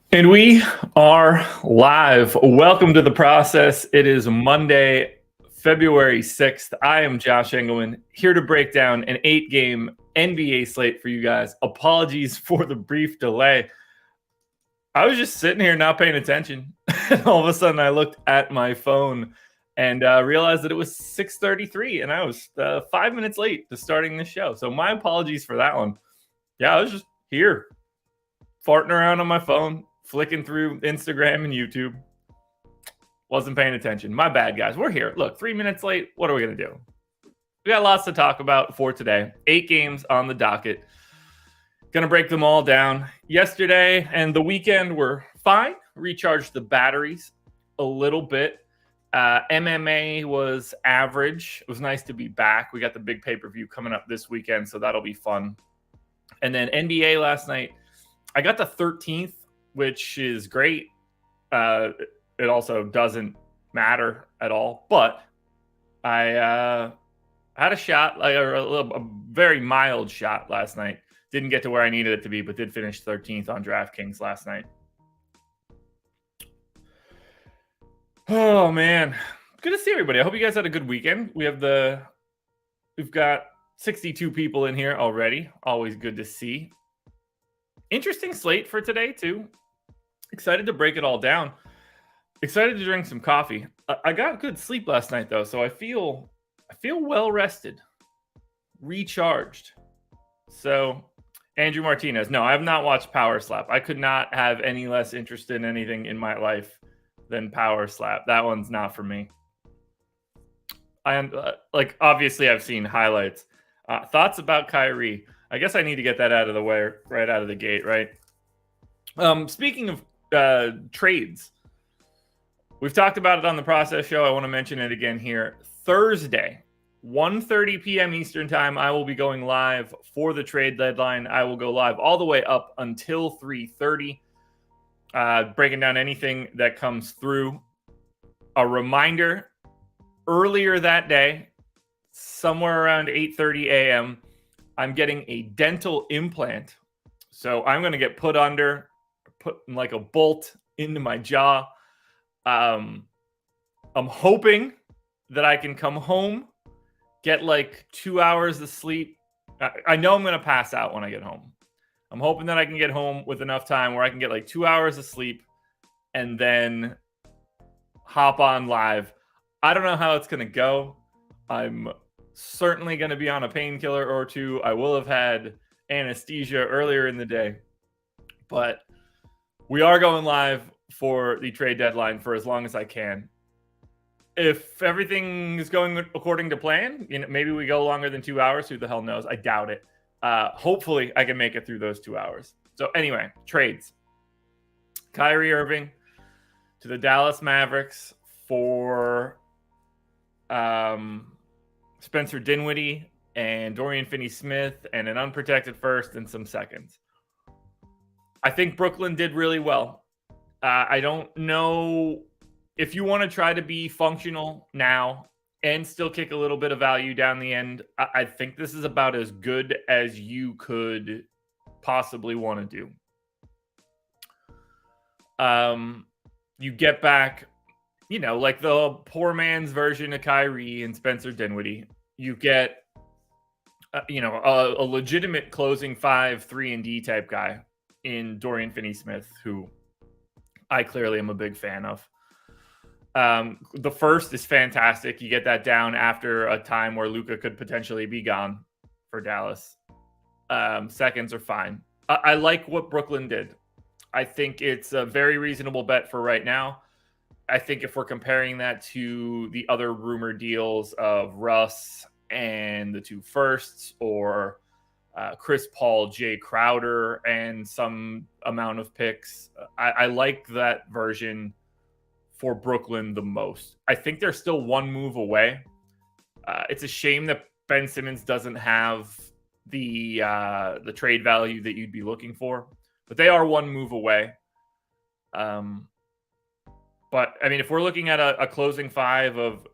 And we are live. Welcome to the process. It is Monday, February 6th. I am Josh Engleman, here to break down an 8-game NBA slate for you guys. Apologies for the brief delay. I was just sitting here not paying attention. And all of a sudden, I looked at my phone and realized that it was 6:33, and I was 5 minutes late to starting this show. So my apologies for that one. Yeah, I was just here, farting around on my phone, flicking through Instagram and YouTube. Wasn't paying attention. My bad, guys. We're here. Look, 3 minutes late. What are we going to do? We got lots to talk about for today. 8 games on the docket. Going to break them all down. Yesterday and the weekend were fine. Recharged the batteries a little bit. MMA was average. It was nice to be back. We got the big pay-per-view coming up this weekend, so that'll be fun. And then NBA last night, I got the 13th, which is great. It also doesn't matter at all. But I had a shot, like a very mild shot last night. Didn't get to where I needed it to be, but did finish 13th on DraftKings last night. Oh, man. Good to see everybody. I hope you guys had a good weekend. We've got 62 people in here already. Always good to see. Interesting slate for today, too. Excited to break it all down. Excited to drink some coffee. I got good sleep last night, though, so I feel well rested, recharged. So, Andrew Martinez. No, I have not watched Power Slap. I could not have any less interest in anything in my life than Power Slap. That one's not for me. I am obviously I've seen highlights. Thoughts about Kyrie? I guess I need to get that out of the way right out of the gate, right? Speaking of trades, we've talked about it on the Process show. I want to mention it again here. Thursday, 1:30 p.m. Eastern time, I will be going live for the trade deadline. I will go live all the way up until 3:30, breaking down anything that comes through. A reminder, earlier that day, somewhere around 8:30 a.m., I'm getting a dental implant. So I'm going to get put like a bolt into my jaw. I'm hoping that I can come home, get like 2 hours of sleep. I know I'm going to pass out when I get home. I'm hoping that I can get home with enough time where I can get like 2 hours of sleep and then hop on live. I don't know how it's going to go. I'm certainly going to be on a painkiller or two. I will have had anesthesia earlier in the day, but we are going live for the trade deadline for as long as I can. If everything is going according to plan, maybe we go longer than 2 hours. Who the hell knows? I doubt it. Hopefully I can make it through those 2 hours. So anyway, trades. Kyrie Irving to the Dallas Mavericks for Spencer Dinwiddie and Dorian Finney-Smith and an unprotected first and some seconds. I think Brooklyn did really well. I don't know if you want to try to be functional now and still kick a little bit of value down the end. I think this is about as good as you could possibly want to do. You get back, like the poor man's version of Kyrie and Spencer Dinwiddie. You get, a legitimate closing 5, 3-and-D type guy in Dorian Finney-Smith, who I clearly am a big fan of. The first is fantastic. You get that down after a time where Luka could potentially be gone for Dallas. Seconds are fine. I like what Brooklyn did. I think it's a very reasonable bet for right now. I think if we're comparing that to the other rumor deals of Russ and the 2 firsts, or Chris Paul, Jay Crowder, and some amount of picks, I like that version for Brooklyn the most. I think they're still one move away. It's a shame that Ben Simmons doesn't have the trade value that you'd be looking for. but they are one move away. But I mean, if we're looking at a closing five of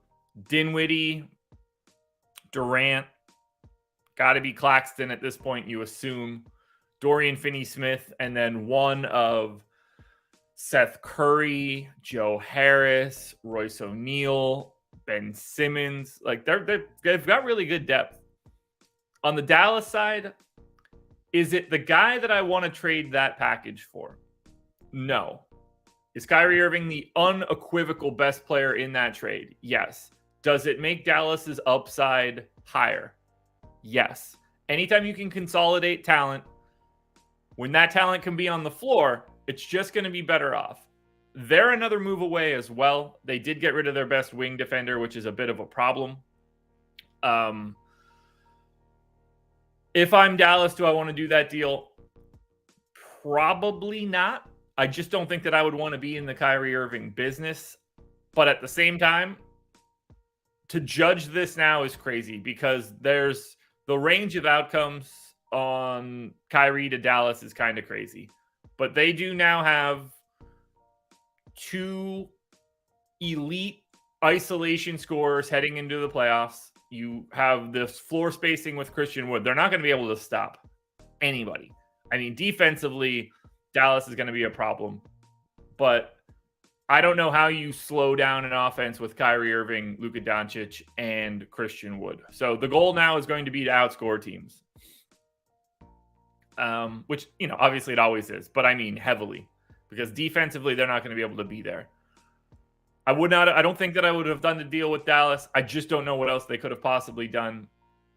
Dinwiddie, Durant, got to be Claxton at this point, you assume, Dorian Finney-Smith, and then one of Seth Curry, Joe Harris, Royce O'Neal, Ben Simmons. Like they've got really good depth. On the Dallas side, is it the guy that I want to trade that package for? No. Is Kyrie Irving the unequivocal best player in that trade? Yes. Does it make Dallas's upside higher? Yes. Anytime you can consolidate talent, when that talent can be on the floor, it's just going to be better off. They're another move away as well. They did get rid of their best wing defender, which is a bit of a problem. If I'm Dallas, do I want to do that deal? Probably not. I just don't think that I would want to be in the Kyrie Irving business. But at the same time, to judge this now is crazy because there's the range of outcomes on Kyrie to Dallas is kind of crazy. But they do now have two elite isolation scorers heading into the playoffs. You have this floor spacing with Christian Wood. They're not going to be able to stop anybody. I mean, defensively, Dallas is going to be a problem. But I don't know how you slow down an offense with Kyrie Irving, Luka Doncic, and Christian Wood. So the goal now is going to be to outscore teams. Which, obviously it always is. But I mean heavily. Because defensively, they're not going to be able to be there. I don't think that I would have done the deal with Dallas. I just don't know what else they could have possibly done.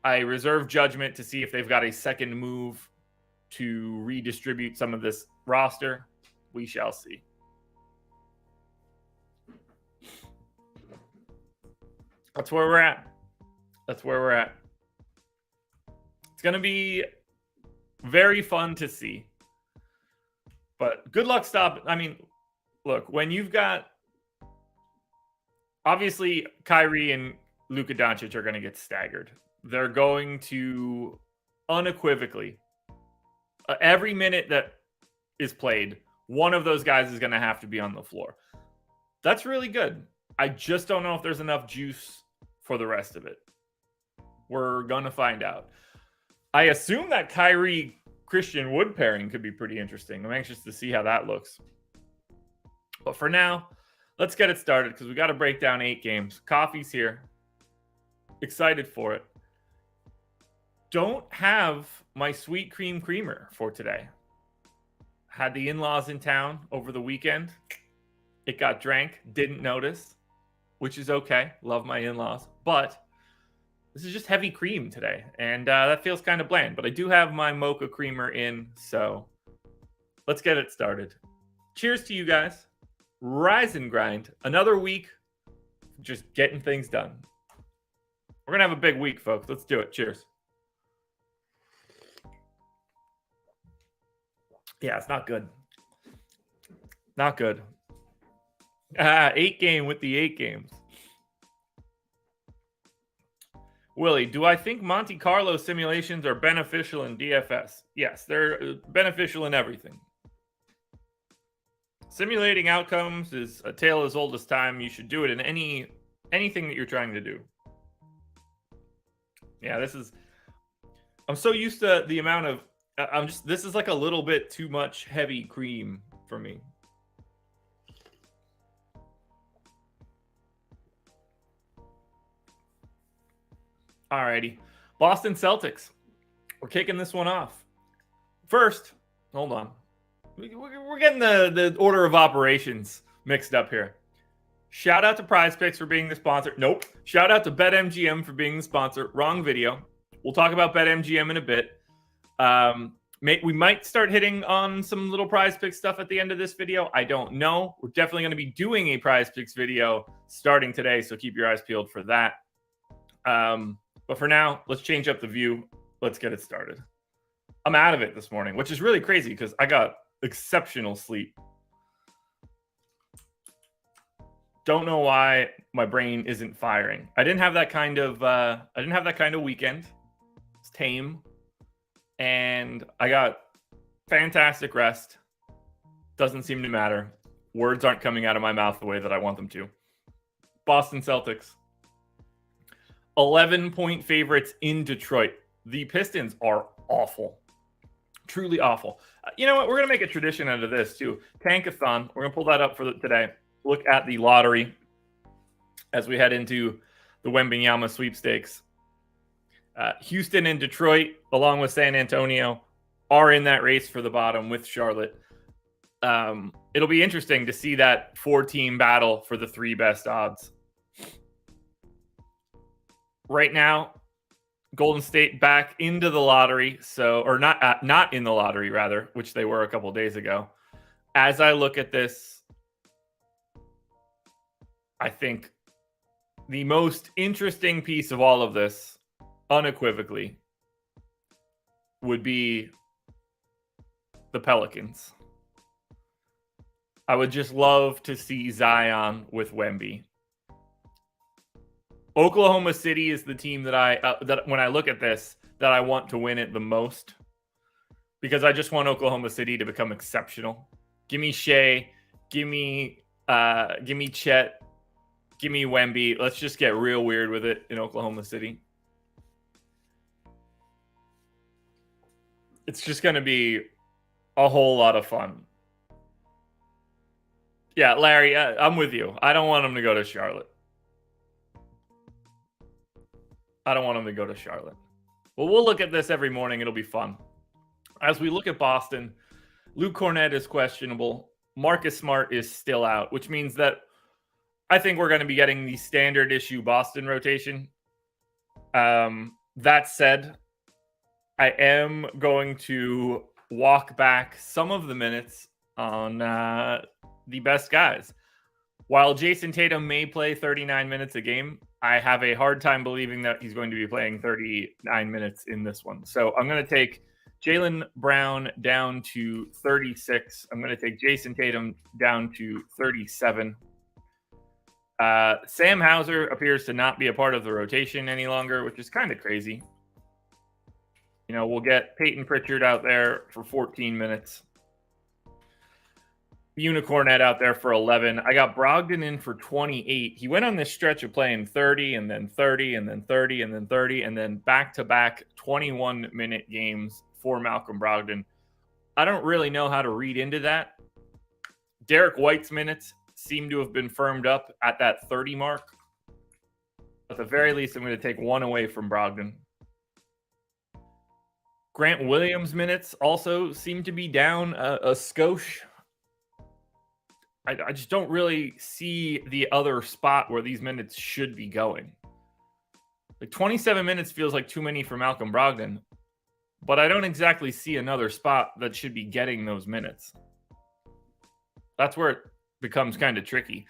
I reserve judgment to see if they've got a second move to redistribute some of this roster. We shall see. That's where we're at. It's going to be very fun to see. But good luck look, when you've got obviously Kyrie and Luka Doncic are going to get staggered. They're going to unequivocally every minute that is played, one of those guys is going to have to be on the floor. That's really good. I just don't know if there's enough juice for the rest of it. We're going to find out. I assume that Kyrie Christian Wood pairing could be pretty interesting. I'm anxious to see how that looks. But for now, let's get it started because we got to break down 8 games. Coffee's here. Excited for it. Don't have my sweet cream creamer for today. Had the in-laws in town over the weekend. It got drank. Didn't notice, which is okay. Love my in-laws. But this is just heavy cream today, and that feels kind of bland. But I do have my mocha creamer in, so let's get it started. Cheers to you guys. Rise and grind. Another week, just getting things done. We're going to have a big week, folks. Let's do it. Cheers. Yeah, it's not good. Not good. 8 game with the 8 games. Willie, do I think Monte Carlo simulations are beneficial in DFS? Yes, they're beneficial in everything. Simulating outcomes is a tale as old as time. You should do it in anything that you're trying to do. Yeah, I'm so used to the amount of, this is like a little bit too much heavy cream for me. Alrighty. Boston Celtics. We're kicking this one off. First, hold on. We're getting the order of operations mixed up here. Shout out to Prize Picks for being the sponsor. Nope. Shout out to BetMGM for being the sponsor. Wrong video. We'll talk about BetMGM in a bit. We might start hitting on some little Prize Picks stuff at the end of this video. I don't know. We're definitely going to be doing a Prize Picks video starting today, so keep your eyes peeled for that. But for now, let's change up the view. Let's get it started. I'm out of it this morning, which is really crazy because I got exceptional sleep. Don't know why my brain isn't firing. I didn't have that kind of weekend. It's tame. And I got fantastic rest. Doesn't seem to matter. Words aren't coming out of my mouth the way that I want them to. Boston Celtics. 11-point favorites in Detroit. The Pistons are awful. Truly awful. You know what? We're going to make a tradition out of this, too. Tankathon. We're going to pull that up for today. Look at the lottery as we head into the Wembanyama sweepstakes. Houston and Detroit, along with San Antonio, are in that race for the bottom with Charlotte. It'll be interesting to see that 4-team battle for the 3 best odds. Right now, Golden State back into the lottery, or not in the lottery, rather, which they were a couple days ago. As I look at this, I think the most interesting piece of all of this, unequivocally, would be the Pelicans. I would just love to see Zion with Wemby. Oklahoma City is the team that when I look at this, that I want to win it the most, because I just want Oklahoma City to become exceptional. Give me Shea, give me Chet, give me Wemby. Let's just get real weird with it in Oklahoma City. It's just going to be a whole lot of fun. Yeah, Larry, I'm with you. I don't want him to go to Charlotte. Well, we'll look at this every morning. It'll be fun. As we look at Boston, Luke Cornett is questionable. Marcus Smart is still out, which means that I think we're going to be getting the standard issue Boston rotation. That said, I am going to walk back some of the minutes on the best guys. While Jason Tatum may play 39 minutes a game, I have a hard time believing that he's going to be playing 39 minutes in this one. So I'm going to take Jaylen Brown down to 36. I'm going to take Jason Tatum down to 37. Sam Hauser appears to not be a part of the rotation any longer, which is kind of crazy. You know, we'll get Peyton Pritchard out there for 14 minutes. Unicornet out there for 11. I got Brogdon in for 28. He went on this stretch of playing 30 and then 30 and then 30 and then 30 and then back-to-back 21-minute games for Malcolm Brogdon. I don't really know how to read into that. Derek White's minutes seem to have been firmed up at that 30 mark. At the very least, I'm going to take one away from Brogdon. Grant Williams' minutes also seem to be down a skosh. I just don't really see the other spot where these minutes should be going. Like 27 minutes feels like too many for Malcolm Brogdon, but I don't exactly see another spot that should be getting those minutes. That's where it becomes kind of tricky.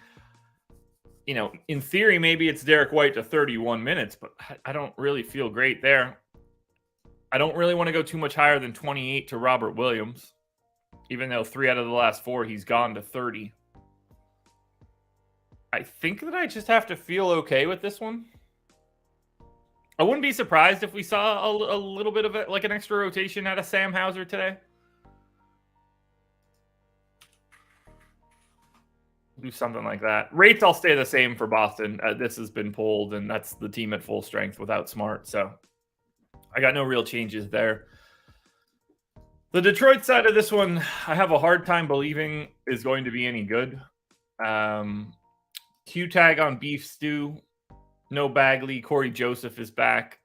You know, in theory, maybe it's Derek White to 31 minutes, but I don't really feel great there. I don't really want to go too much higher than 28 to Robert Williams, even though 3 out of the last 4, he's gone to 30. I think that I just have to feel okay with this one. I wouldn't be surprised if we saw a little bit of like an extra rotation out of Sam Hauser today. Do something like that. Rates all stay the same for Boston. This has been pulled, and that's the team at full strength without Smart. So I got no real changes there. The Detroit side of this one, I have a hard time believing is going to be any good. Q-tag on Beef Stew. No Bagley. Corey Joseph is back.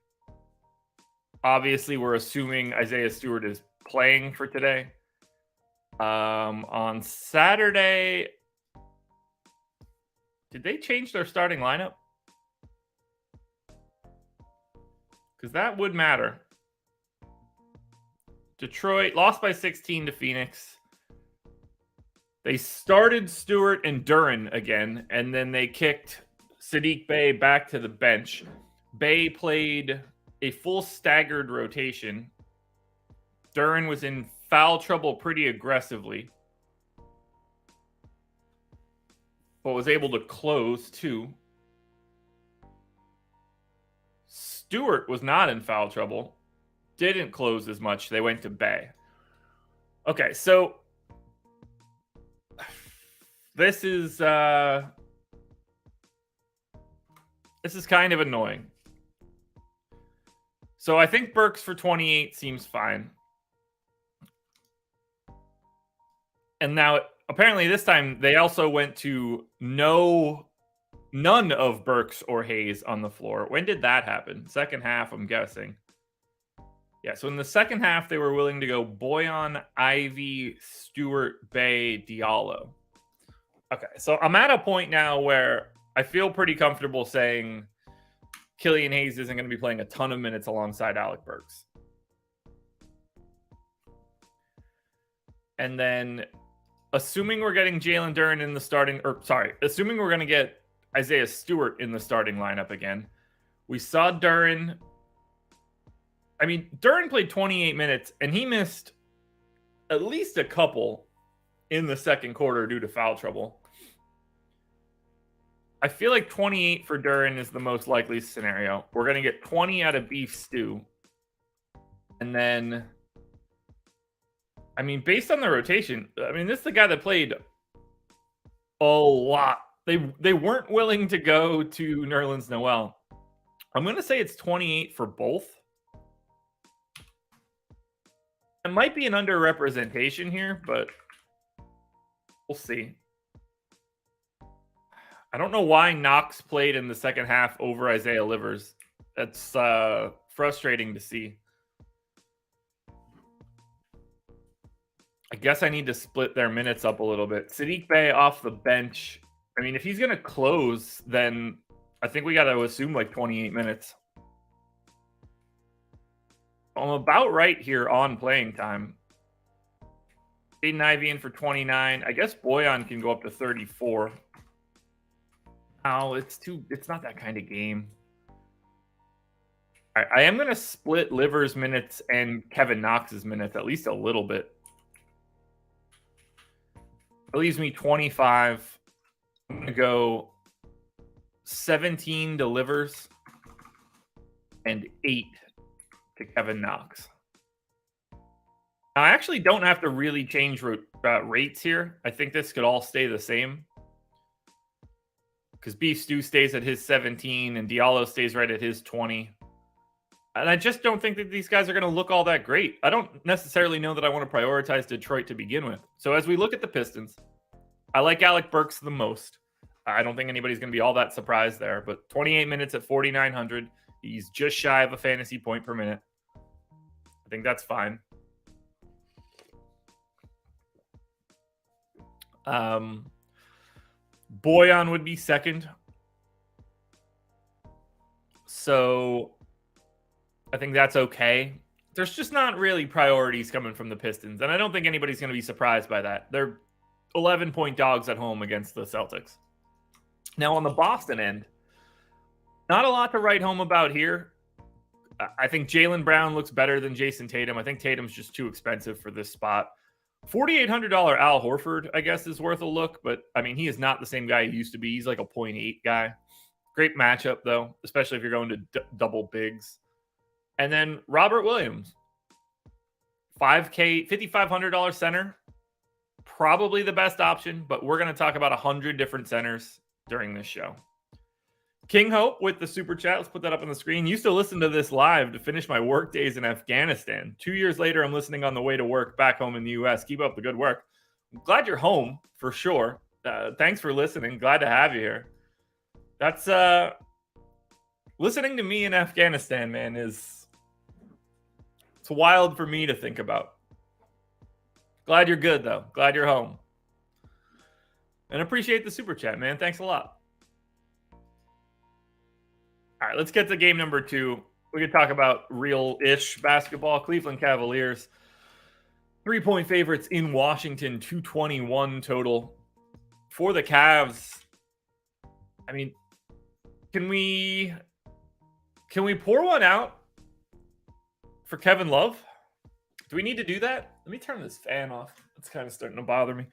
Obviously, we're assuming Isaiah Stewart is playing for today. On Saturday, did they change their starting lineup? Because that would matter. Detroit lost by 16 to Phoenix. They started Stewart and Duren again, and then they kicked Sadiq Bey back to the bench. Bey played a full staggered rotation. Duren was in foul trouble pretty aggressively, but was able to close too. Stewart was not in foul trouble. Didn't close as much. They went to Bey. Okay, so this is kind of annoying. So I think Burks for 28 seems fine. And now apparently this time they also went to none of Burks or Hayes on the floor. When did that happen? Second half, I'm guessing. Yeah, so in the second half, they were willing to go Boyan, Ivy, Stewart, Bay, Diallo. Okay, so I'm at a point now where I feel pretty comfortable saying Killian Hayes isn't going to be playing a ton of minutes alongside Alec Burks. And then assuming we're getting Jalen Duren in the starting, assuming we're going to get Isaiah Stewart in the starting lineup again, we saw Duren. I mean, Duren played 28 minutes, and he missed at least a couple in the second quarter due to foul trouble. I feel like 28 for Duren is the most likely scenario. We're going to get 20 out of Beef Stew. And then, I mean, based on the rotation, I mean, this is the guy that played a lot. They weren't willing to go to Nerlens Noel. I'm going to say it's 28 for both. It might be an underrepresentation here, but we'll see. I don't know why Knox played in the second half over Isaiah Livers. That's frustrating to see. I guess I need to split their minutes up a little bit. Sadiq Bey off the bench. I mean, if he's going to close, then I think we got to assume like 28 minutes. I'm about right here on playing time. Aiden Ivey in for 29. I guess Boyan can go up to 34. Oh, it's not that kind of game. All right, I am going to split Livers' minutes and Kevin Knox's minutes at least a little bit. It leaves me 25. I'm going to go 17 to Livers and 8 to Kevin Knox. Now, I actually don't have to really change rates here. I think this could all stay the same. Because Beef Stew stays at his 17 and Diallo stays right at his 20. And I just don't think that these guys are going to look all that great. I don't necessarily know that I want to prioritize Detroit to begin with. So as we look at the Pistons, I like Alec Burks the most. I don't think anybody's going to be all that surprised there. But 28 minutes at 4,900. He's just shy of a fantasy point per minute. I think that's fine. Boyan would be second. So I think that's okay. There's just not really priorities coming from the Pistons. And I don't think anybody's going to be surprised by that. They're 11-point dogs at home against the Celtics. Now on the Boston end, not a lot to write home about here. I think Jaylen Brown looks better than Jason Tatum. I think Tatum's just too expensive for this spot. $4,800 Al Horford, I guess, is worth a look. But, I mean, he is not the same guy he used to be. He's like a 0.8 guy. Great matchup, though, especially if you're going to double bigs. And then Robert Williams, $5,500 center. Probably the best option, but we're going to talk about 100 different centers during this show. King Hope with the super chat. Let's put that up on the screen. Used to listen to this live to finish my work days in Afghanistan. 2 years later, I'm listening on the way to work back home in the U.S. Keep up the good work. I'm glad you're home for sure. Thanks for listening. Glad to have you here. That's listening to me in Afghanistan, man, it's wild for me to think about. Glad you're good, though. Glad you're home. And appreciate the super chat, man. Thanks a lot. All right, let's get to game number 2. We could talk about real-ish basketball. Cleveland Cavaliers, 3-point favorites in Washington, 221 total. For the Cavs, I mean, can we pour one out for Kevin Love? Do we need to do that? Let me turn this fan off. It's kind of starting to bother me.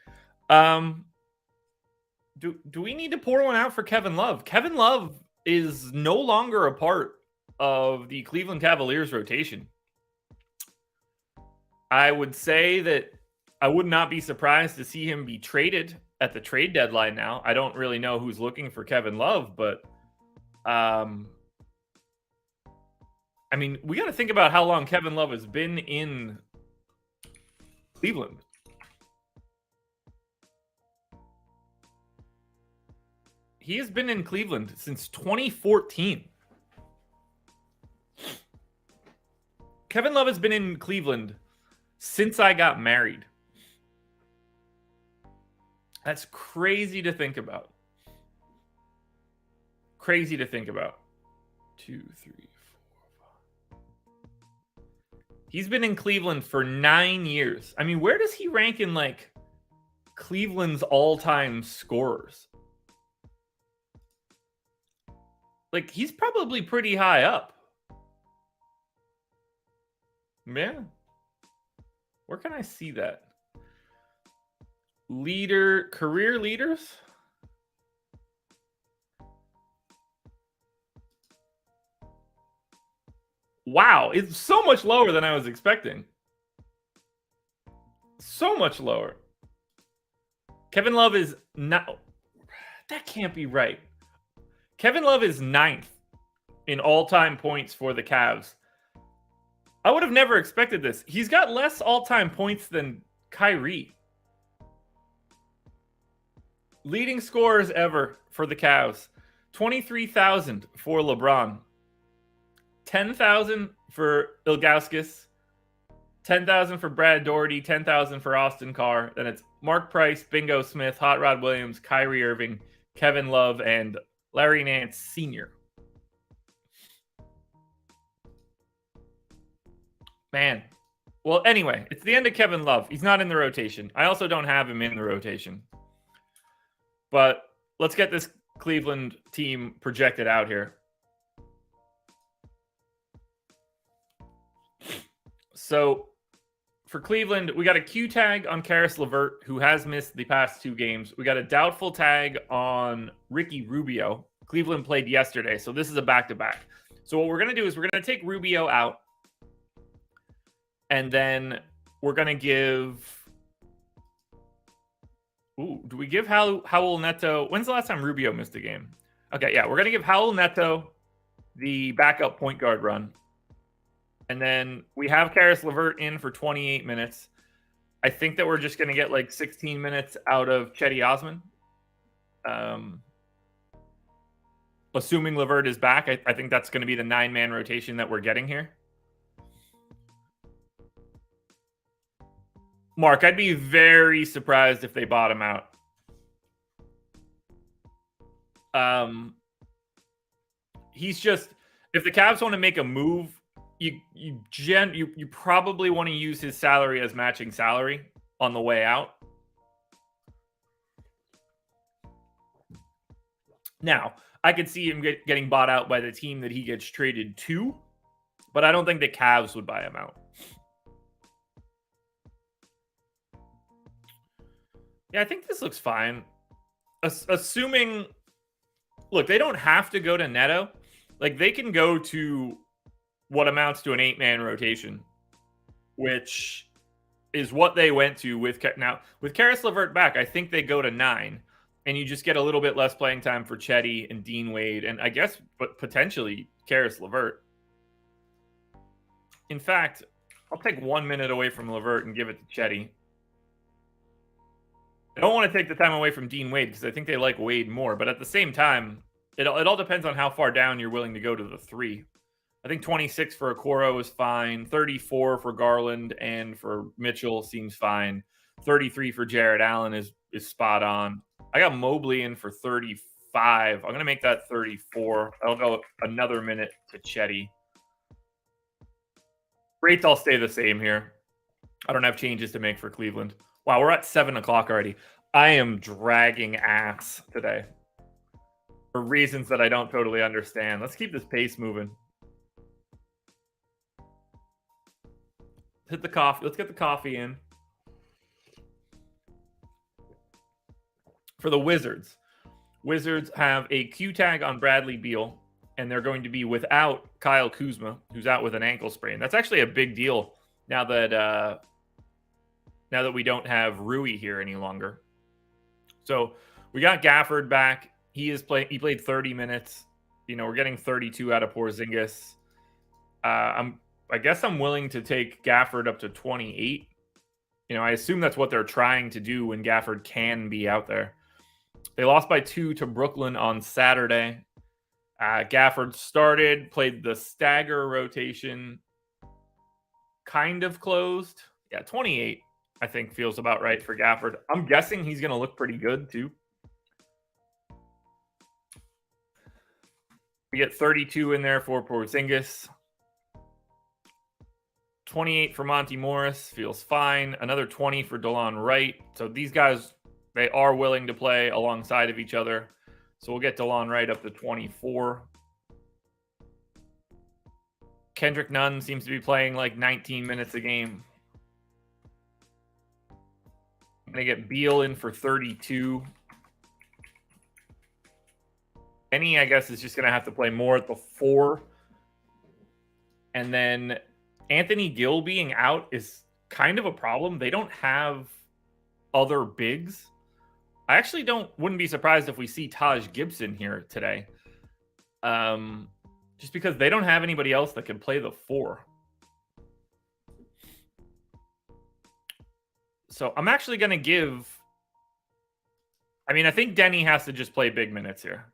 Do we need to pour one out for Kevin Love? Kevin Love is no longer a part of the Cleveland Cavaliers rotation. I would say that I would not be surprised to see him be traded at the trade deadline now. I don't really know who's looking for Kevin Love, but I mean, we got to think about how long Kevin Love has been in Cleveland. He has been in Cleveland since 2014. Kevin Love has been in Cleveland since I got married. That's crazy to think about. Crazy to think about. 2, 3, 4, 5. He's been in Cleveland for 9 years. I mean, where does he rank in like Cleveland's all-time scorers? Like, he's probably pretty high up. Yeah. Where can I see that? Career leaders? Wow, it's so much lower than I was expecting. So much lower. Kevin Love is not... That can't be right. Kevin Love is 9th in all-time points for the Cavs. I would have never expected this. He's got less all-time points than Kyrie. Leading scorers ever for the Cavs. 23,000 for LeBron. 10,000 for Ilgauskas. 10,000 for Brad Daugherty. 10,000 for Austin Carr. Then it's Mark Price, Bingo Smith, Hot Rod Williams, Kyrie Irving, Kevin Love, and Larry Nance Sr. Man. Well, anyway, it's the end of Kevin Love. He's not in the rotation. I also don't have him in the rotation. But let's get this Cleveland team projected out here. So for Cleveland, we got a Q tag on Karis LeVert, who has missed the past 2 games. We got a doubtful tag on Ricky Rubio. Cleveland played yesterday, so this is a back-to-back. So what we're going to do is we're going to take Rubio out, and then we're going to give... Ooh, do we give Howell Neto... When's the last time Rubio missed a game? Okay, yeah, we're going to give Howell Neto the backup point guard run. And then we have Karis LeVert in for 28 minutes. I think that we're just going to get like 16 minutes out of Cedi Osman. Assuming LeVert is back, I think that's going to be the 9-man rotation that we're getting here. Mark, I'd be very surprised if they bottom out. He's just... If the Cavs want to make a move... You probably want to use his salary as matching salary on the way out. Now, I could see him getting bought out by the team that he gets traded to, but I don't think the Cavs would buy him out. Yeah, I think this looks fine. Assuming... Look, they don't have to go to Neto. Like, they can go to... what amounts to an 8-man rotation, which is what they went to with... Now, with Karis LeVert back, I think they go to 9, and you just get a little bit less playing time for Cedi and Dean Wade, and I guess but potentially Karis LeVert. In fact, I'll take 1 minute away from LeVert and give it to Cedi. I don't want to take the time away from Dean Wade because I think they like Wade more, but at the same time, it all depends on how far down you're willing to go to the 3. I think 26 for Okoro is fine. 34 for Garland and for Mitchell seems fine. 33 for Jared Allen is spot on. I got Mobley in for 35. I'm going to make that 34. I'll go another minute to Cedi. Rates all stay the same here. I don't have changes to make for Cleveland. Wow, we're at 7 o'clock already. I am dragging ass today for reasons that I don't totally understand. Let's keep this pace moving. Hit the coffee. Let's get the coffee in. For the Wizards. Wizards have a Q tag on Bradley Beal, and they're going to be without Kyle Kuzma, who's out with an ankle sprain. That's actually a big deal now that now that we don't have Rui here any longer. So we got Gafford back. He played 30 minutes. We're getting 32 out of Porzingis. I guess I'm willing to take Gafford up to 28. I assume that's what they're trying to do when Gafford can be out there. They lost by 2 to Brooklyn on Saturday. Gafford started, played the stagger rotation, kind of closed. Yeah, 28, I think, feels about right for Gafford. I'm guessing he's going to look pretty good, too. We get 32 in there for Porzingis. 28 for Monty Morris, feels fine. Another 20 for DeLon Wright. So these guys, they are willing to play alongside of each other. So we'll get DeLon Wright up to 24. Kendrick Nunn seems to be playing like 19 minutes a game. I'm going to get Beal in for 32. Benny, I guess, is just going to have to play more at the 4. And then Anthony Gill being out is kind of a problem. They don't have other bigs. I actually wouldn't be surprised if we see Taj Gibson here today. Just because they don't have anybody else that can play the 4. So I'm actually going to give... I think Denny has to just play big minutes here.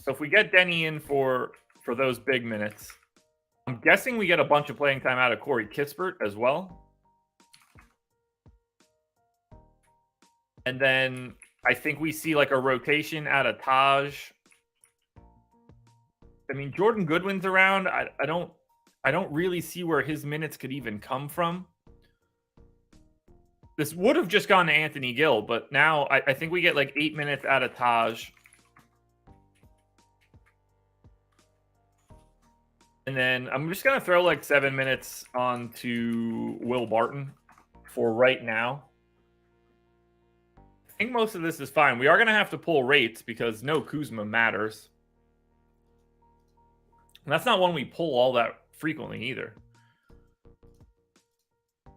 So if we get Denny in for those big minutes, I'm guessing we get a bunch of playing time out of Corey Kispert as well. And then I think we see like a rotation out of Taj. Jordan Goodwin's around. I don't really see where his minutes could even come from. This would have just gone to Anthony Gill, but now I think we get like 8 minutes out of Taj. And then I'm just going to throw like 7 minutes onto Will Barton for right now. I think most of this is fine. We are going to have to pull rates because no Kuzma matters. And that's not one we pull all that frequently either.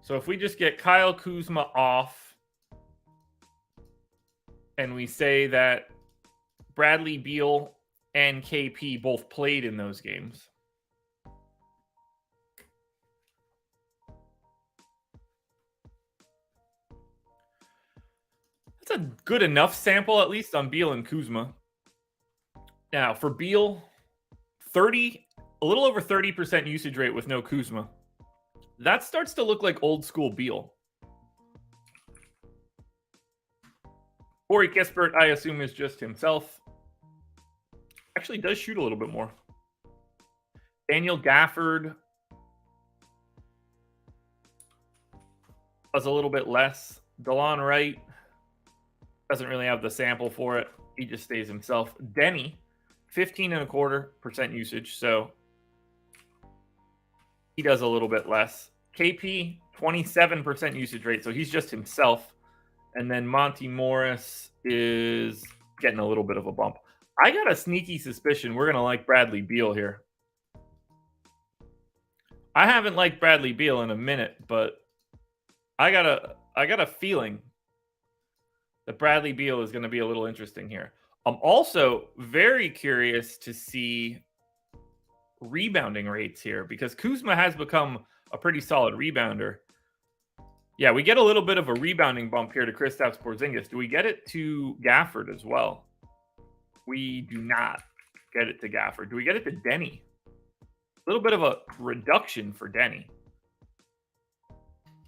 So if we just get Kyle Kuzma off and we say that Bradley Beal and KP both played in those games. That's a good enough sample, at least on Beal and Kuzma. Now, for Beal, a little over 30% usage rate with no Kuzma. That starts to look like old school Beal. Corey Kispert, I assume, is just himself. Actually does shoot a little bit more. Daniel Gafford does a little bit less. DeLon Wright doesn't really have the sample for it. He just stays himself. Denny, 15.25% usage, so he does a little bit less. KP, 27% usage rate, so he's just himself. And then Monty Morris is getting a little bit of a bump. I got a sneaky suspicion we're going to like Bradley Beal here. I haven't liked Bradley Beal in a minute, but I got a feeling that Bradley Beal is going to be a little interesting here. I'm also very curious to see rebounding rates here because Kuzma has become a pretty solid rebounder. Yeah, we get a little bit of a rebounding bump here to Kristaps Porzingis. Do we get it to Gafford as well? We do not get it to Gafford. Do we get it to Denny? A little bit of a reduction for Denny.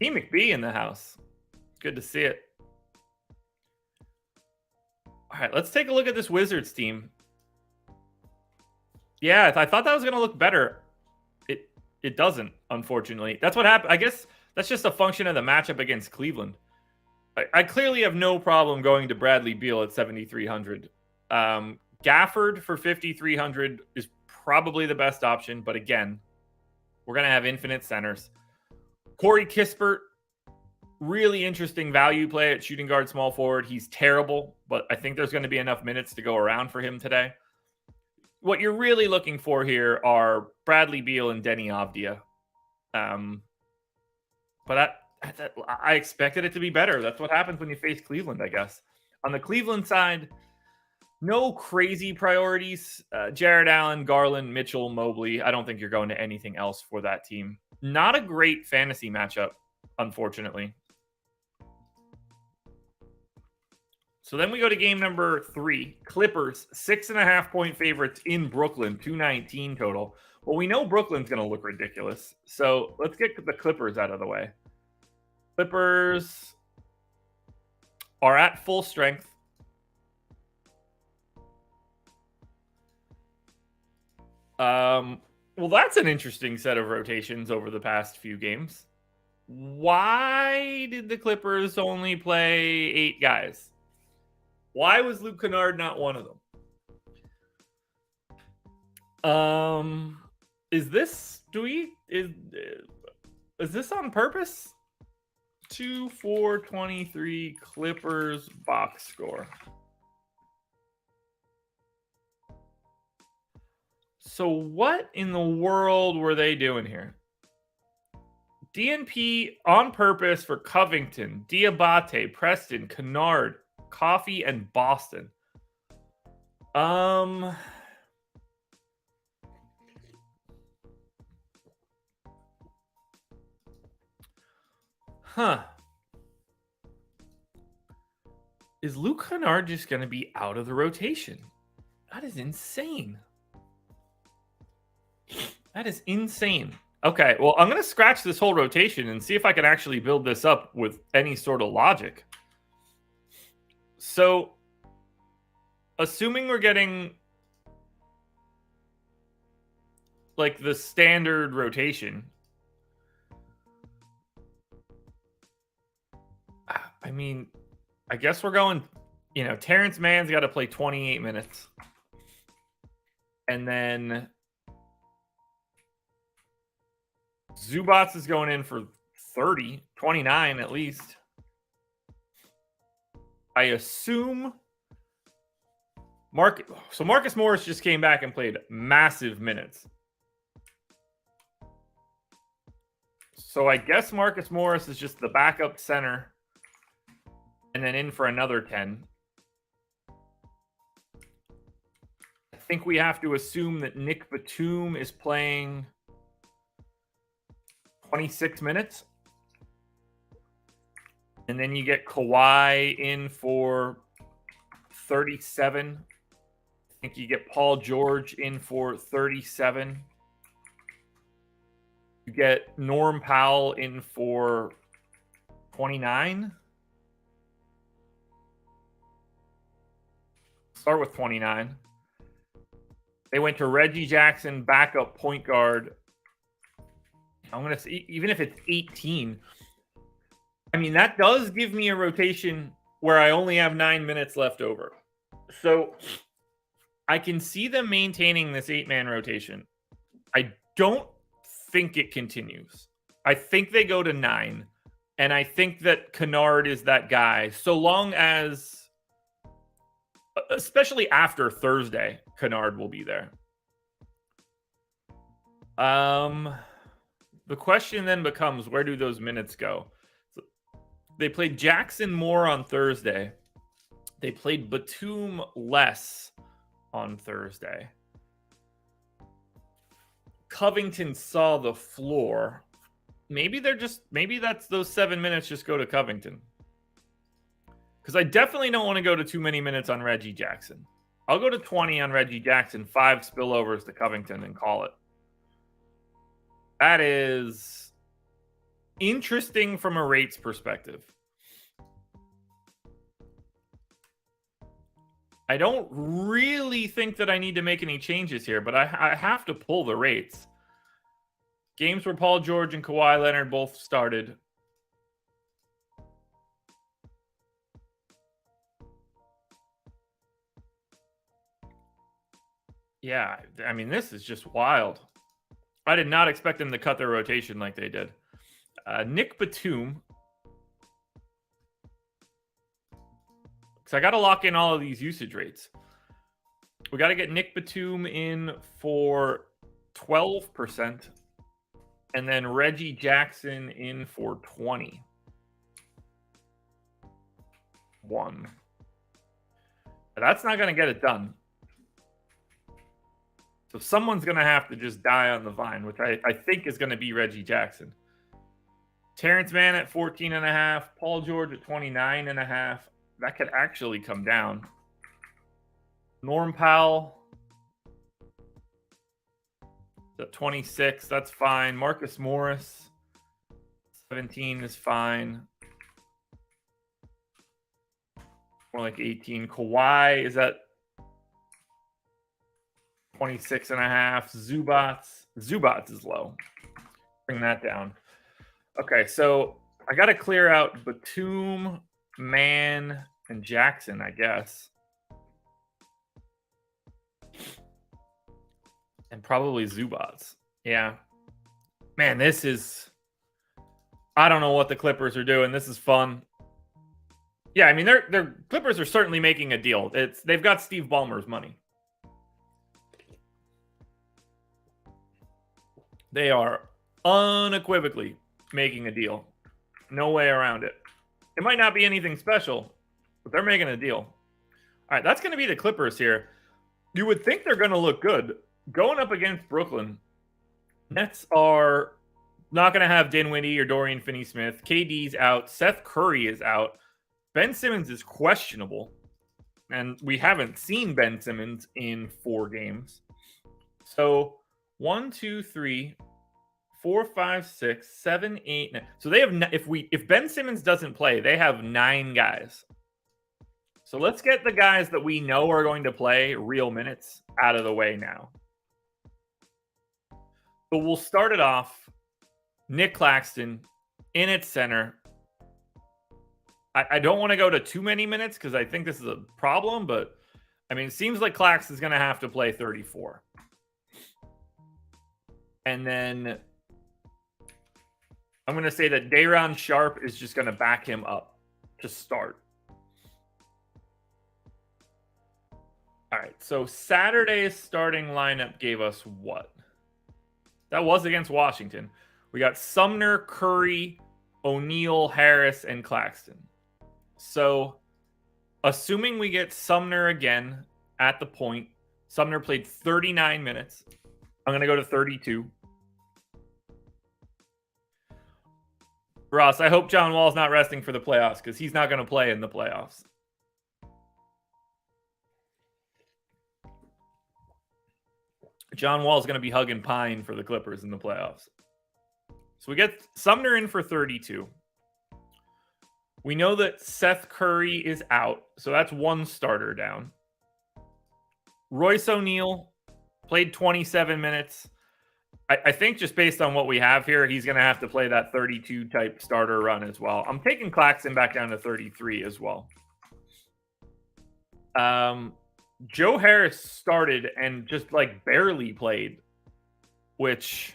T. McBee in the house. Good to see it. All right, let's take a look at this Wizards team. Yeah, I thought that was going to look better. It doesn't, unfortunately. That's what happened. I guess that's just a function of the matchup against Cleveland. I clearly have no problem going to Bradley Beal at 7,300. Gafford for 5,300 is probably the best option, but again, we're going to have infinite centers. Corey Kispert, really interesting value play at shooting guard, small forward. He's terrible, but I think there's going to be enough minutes to go around for him today. What you're really looking for here are Bradley Beal and Denny Avdia. but I expected it to be better. That's what happens when you face Cleveland, I guess. On the Cleveland side, no crazy priorities. Jared Allen, Garland, Mitchell, Mobley. I don't think you're going to anything else for that team. Not a great fantasy matchup, unfortunately. So then we go to game number 3. Clippers, 6.5-point favorites in Brooklyn, 219 total. Well, we know Brooklyn's going to look ridiculous. So let's get the Clippers out of the way. Clippers are at full strength. Well, that's an interesting set of rotations over the past few games. Why did the Clippers only play 8 guys? Why was Luke Kennard not one of them? Is this on purpose? 2-4-23 Clippers box score. So what in the world were they doing here? DNP on purpose for Covington, Diabate, Preston, Kennard, Coffee, and Boston. Huh. Is Luke Kennard just going to be out of the rotation? That is insane. That is insane. Okay, well, I'm going to scratch this whole rotation and see if I can actually build this up with any sort of logic. So, assuming we're getting like the standard rotation, I mean, I guess we're going, Terrence Mann's got to play 28 minutes. And then Zubats is going in for 30, 29 at least. I assume Marcus Morris just came back and played massive minutes. So I guess Marcus Morris is just the backup center and then in for another 10. I think we have to assume that Nick Batum is playing 26 minutes. And then you get Kawhi in for 37. I think you get Paul George in for 37. You get Norm Powell in for 29. Start with 29. They went to Reggie Jackson, backup point guard. I'm going to say, even if it's 18, I mean, that does give me a rotation where I only have 9 minutes left over. So I can see them maintaining this 8-man rotation. I don't think it continues. I think they go to 9. And I think that Kennard is that guy. So long as, especially after Thursday, Kennard will be there. The question then becomes, where do those minutes go? So they played Jackson more on Thursday. They played Batum less on Thursday. Covington saw the floor. Maybe that's those 7 minutes just go to Covington. Because I definitely don't want to go to too many minutes on Reggie Jackson. I'll go to 20 on Reggie Jackson, 5 spillovers to Covington and call it. That is interesting from a rates perspective. I don't really think that I need to make any changes here, but I have to pull the rates. Games where Paul George and Kawhi Leonard both started. Yeah, I mean, this is just wild. I did not expect them to cut their rotation like they did. Nick Batum. Because I got to lock in all of these usage rates. We got to get Nick Batum in for 12%. And then Reggie Jackson in for 20. 1. That's not going to get it done. So someone's going to have to just die on the vine, which I think is going to be Reggie Jackson. Terrence Mann at 14.5. Paul George at 29.5. That could actually come down. Norm Powell at 26. That's fine. Marcus Morris, 17 is fine. More like 18. Kawhi is at 26.5. Zubats is low. Bring that down. Okay, so I got to clear out Batum, Mann, and Jackson, I guess. And probably Zubats. Yeah. Man, this is... I don't know what the Clippers are doing. This is fun. Yeah, I mean, their Clippers are certainly making a deal. They've got Steve Ballmer's money. They are unequivocally making a deal. No way around it. It might not be anything special, but they're making a deal. All right, that's going to be the Clippers here. You would think they're going to look good. Going up against Brooklyn, Nets are not going to have Dinwiddie or Dorian Finney-Smith. KD's out. Seth Curry is out. Ben Simmons is questionable. And we haven't seen Ben Simmons in 4 games. So 1, 2, 3, 4, 5, 6, 7, 8, 9. So they have if Ben Simmons doesn't play, they have 9 guys. So let's get the guys that we know are going to play real minutes out of the way now. So we'll start it off. Nick Claxton in at center. I don't want to go to too many minutes because I think this is a problem, but I mean, it seems like Claxton's going to have to play 34. And then I'm going to say that Day'Ron Sharpe is just going to back him up to start. All right, so Saturday's starting lineup gave us what? That was against Washington. We got Sumner, Curry, O'Neal, Harris, and Claxton. So, assuming we get Sumner again at the point, Sumner played 39 minutes. I'm going to go to 32. Ross, I hope John Wall's not resting for the playoffs because he's not going to play in the playoffs. John Wall's going to be hugging pine for the Clippers in the playoffs. So we get Sumner in for 32. We know that Seth Curry is out, so that's 1 starter down. Royce O'Neal played 27 minutes. I think just based on what we have here, he's going to have to play that 32 type starter run as well. I'm taking Claxton back down to 33 as well. Joe Harris started and just like barely played, which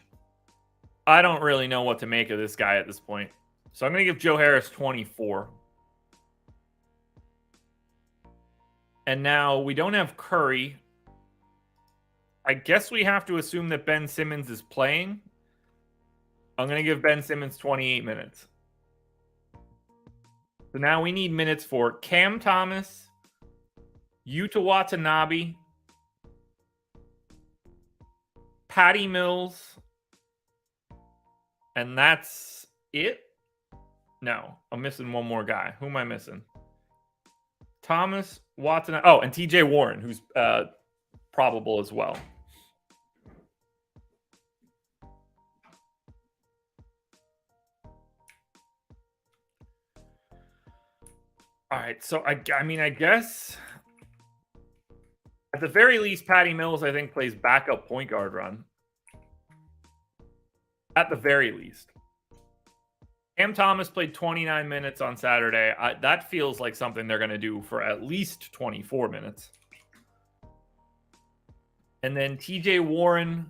I don't really know what to make of this guy at this point. So I'm going to give Joe Harris 24. And now we don't have Curry. I guess we have to assume that Ben Simmons is playing. I'm going to give Ben Simmons 28 minutes. So now we need minutes for Cam Thomas, Yuta Watanabe, Patty Mills, and that's it? No, I'm missing one more guy. Who am I missing? Thomas, Watanabe. Oh, and TJ Warren, who's probable as well. All right, so I mean, I guess at the very least, Patty Mills, I think, plays backup point guard run. At the very least. Cam Thomas played 29 minutes on Saturday. That feels like something they're going to do for at least 24 minutes. And then TJ Warren,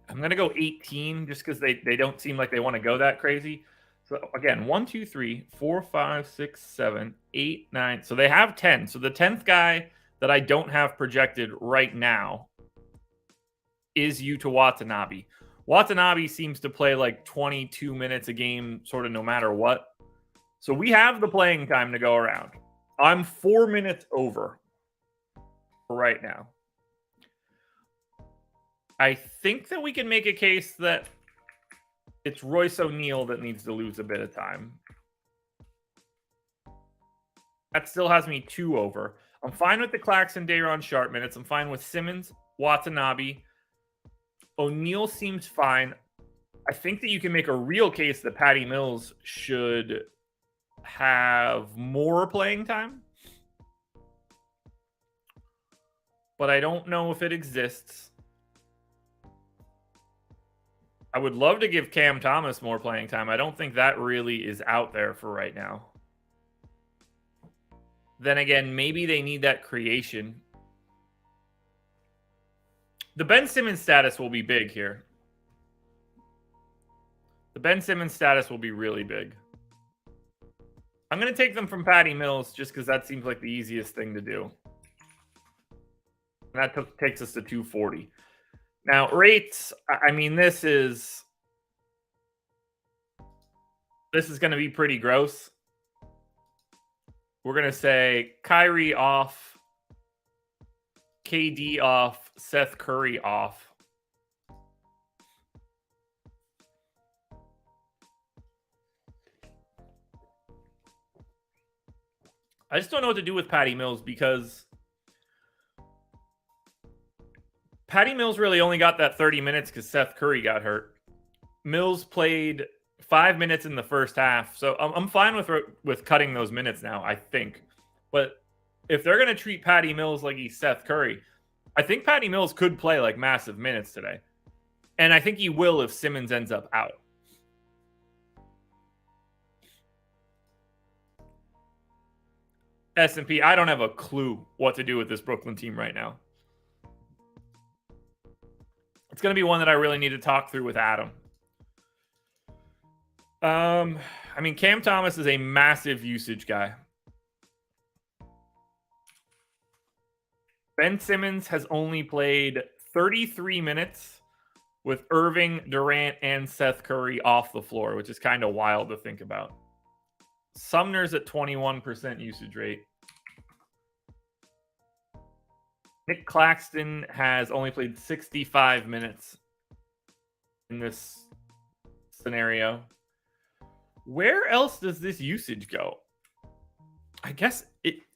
I'm going to go 18 just because they don't seem like they want to go that crazy. So again, 1, 2, 3, 4, 5, 6, 7, 8, 9. So they have 10. So the 10th guy that I don't have projected right now is Yuta Watanabe. Watanabe seems to play like 22 minutes a game, sort of no matter what. So we have the playing time to go around. I'm 4 minutes over right now. I think that we can make a case that it's Royce O'Neal that needs to lose a bit of time. That still has me 2 over. I'm fine with the Claxton, Day'Ron Sharp minutes. I'm fine with Simmons, Watanabe. O'Neal seems fine. I think that you can make a real case that Patty Mills should have more playing time. But I don't know if it exists. I would love to give Cam Thomas more playing time. I don't think that really is out there for right now. Then again, maybe they need that creation. The Ben Simmons status will be big here. The Ben Simmons status will be really big. I'm going to take them from Patty Mills just because that seems like the easiest thing to do. And that takes us to 240. Now, rates, I mean, this is going to be pretty gross. We're going to say Kyrie off, KD off, Seth Curry off. I just don't know what to do with Patty Mills because Patty Mills really only got that 30 minutes because Seth Curry got hurt. Mills played 5 minutes in the first half, so I'm fine with cutting those minutes now, I think. But if they're going to treat Patty Mills like he's Seth Curry, I think Patty Mills could play like massive minutes today. And I think he will if Simmons ends up out. S&P, I don't have a clue what to do with this Brooklyn team right now. It's going to be one that I really need to talk through with Adam. I mean, Cam Thomas is a massive usage guy. Ben Simmons has only played 33 minutes with Irving, Durant, and Seth Curry off the floor, which is kind of wild to think about. Sumner's at 21% usage rate. Nick Claxton has only played 65 minutes in this scenario. Where else does this usage go? I guess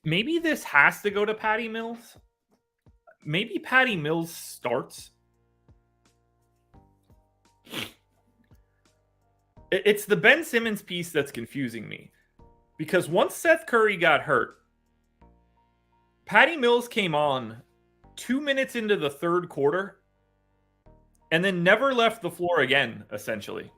maybe this has to go to Patty Mills. Maybe Patty Mills starts. It's the Ben Simmons piece that's confusing me. Because once Seth Curry got hurt, Patty Mills came on 2 minutes into the third quarter and then never left the floor again, essentially.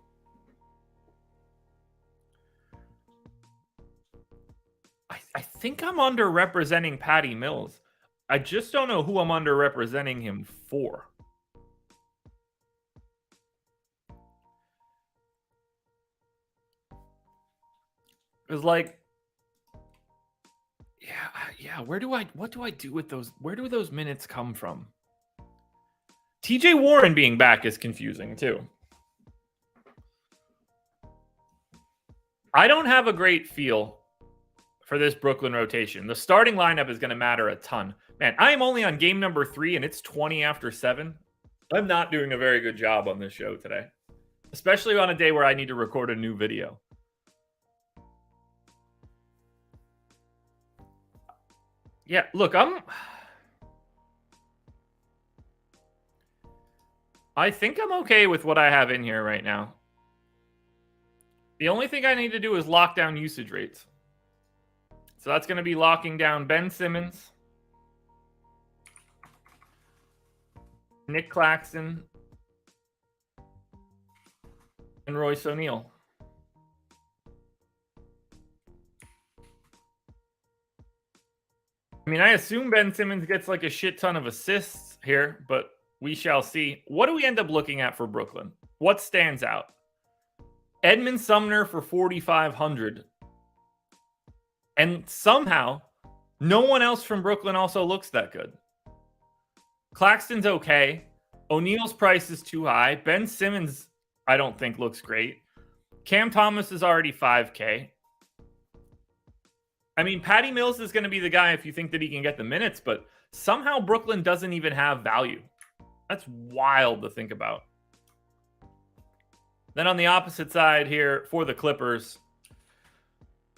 I think I'm underrepresenting Patty Mills. I just don't know who I'm underrepresenting him for. It's like, yeah. What do I do with those? Where do those minutes come from? TJ Warren being back is confusing too. I don't have a great feel for this Brooklyn rotation. The starting lineup is going to matter a ton. Man, I am only on game number 3 and it's 20 after 7. I'm not doing a very good job on this show today, especially on a day where I need to record a new video. Yeah, look, I think I'm okay with what I have in here right now. The only thing I need to do is lock down usage rates. So that's going to be locking down Ben Simmons, Nick Claxton, and Royce O'Neal. I mean, I assume Ben Simmons gets like a shit ton of assists here, but we shall see. What do we end up looking at for Brooklyn? What stands out? Edmund Sumner for 4,500. And somehow, no one else from Brooklyn also looks that good. Claxton's okay. O'Neal's price is too high. Ben Simmons, I don't think looks great. Cam Thomas is already 5K. I mean, Patty Mills is going to be the guy if you think that he can get the minutes, but somehow Brooklyn doesn't even have value. That's wild to think about. Then on the opposite side here for the Clippers,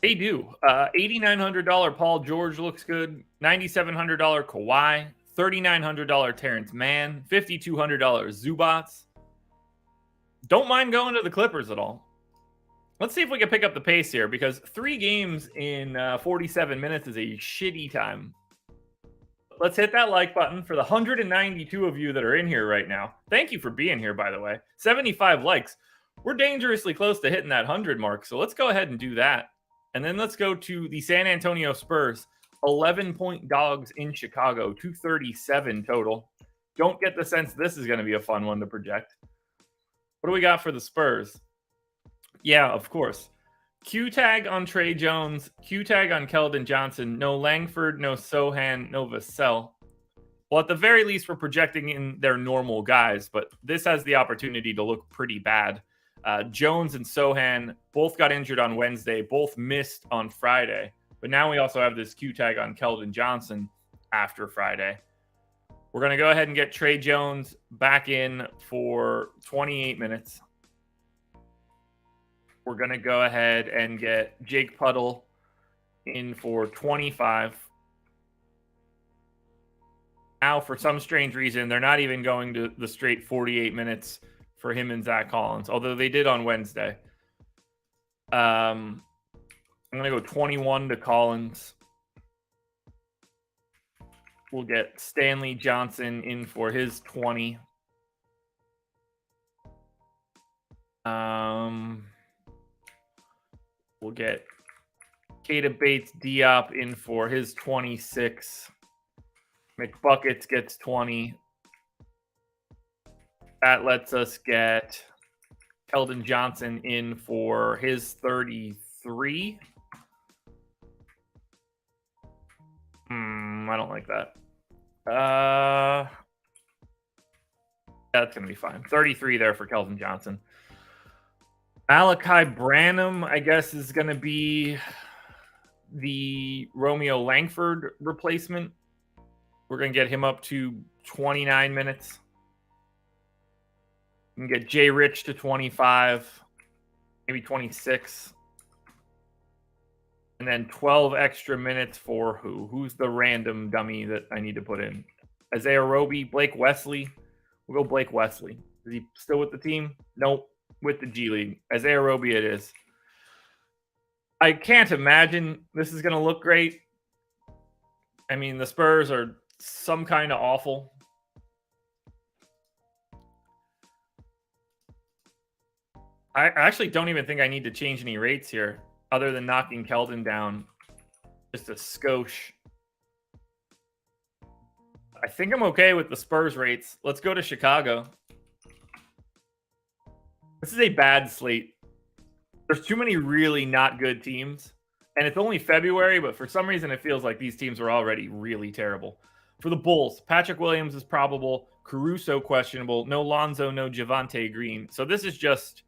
they do. $8,900 Paul George looks good. $9,700 Kawhi. $3,900 Terrence Mann. $5,200 Zubats. Don't mind going to the Clippers at all. Let's see if we can pick up the pace here, because 3 games in 47 minutes is a shitty time. Let's hit that like button for the 192 of you that are in here right now. Thank you for being here, by the way. 75 likes. We're dangerously close to hitting that 100 mark, so let's go ahead and do that. And then let's go to the San Antonio Spurs. 11-point dogs in Chicago. 237 total. Don't get the sense this is going to be a fun one to project. What do we got for the Spurs? Yeah, of course. Q tag on Trey Jones. Q tag on Keldon Johnson. No Langford, no Sohan, no Vassell. Well, at the very least, we're projecting in their normal guys, but this has the opportunity to look pretty bad. Jones and Sohan both got injured on Wednesday, both missed on Friday. But now we also have this Q tag on Keldon Johnson after Friday. We're going to go ahead and get Trey Jones back in for 28 minutes. We're going to go ahead and get Jake Puddle in for 25. Now, for some strange reason, they're not even going to the straight 48 minutes for him and Zach Collins, although they did on Wednesday. I'm going to go 21 to Collins. We'll get Stanley Johnson in for his 20. We'll get Keita Bates-Diop in for his 26. McBuckets gets 20. That lets us get Keldon Johnson in for his 33. I don't like that. That's going to be fine. 33 there for Keldon Johnson. Malachi Branham, I guess, is going to be the Romeo Langford replacement. We're going to get him up to 29 minutes. We can get Jay Rich to 25, maybe 26. And then 12 extra minutes for who? Who's the random dummy that I need to put in? Isaiah Roby, Blake Wesley. We'll go Blake Wesley. Is he still with the team? Nope. With the G League. Isaiah Roby it is. I can't imagine this is going to look great. I mean, the Spurs are some kind of awful. I actually don't even think I need to change any rates here other than knocking Keldon down just a skosh. I think I'm okay with the Spurs rates. Let's go to Chicago. This is a bad slate. There's too many really not good teams. And it's only February, but for some reason it feels like these teams are already really terrible. For the Bulls, Patrick Williams is probable. Caruso questionable. No Lonzo, no Javonte Green. So this is just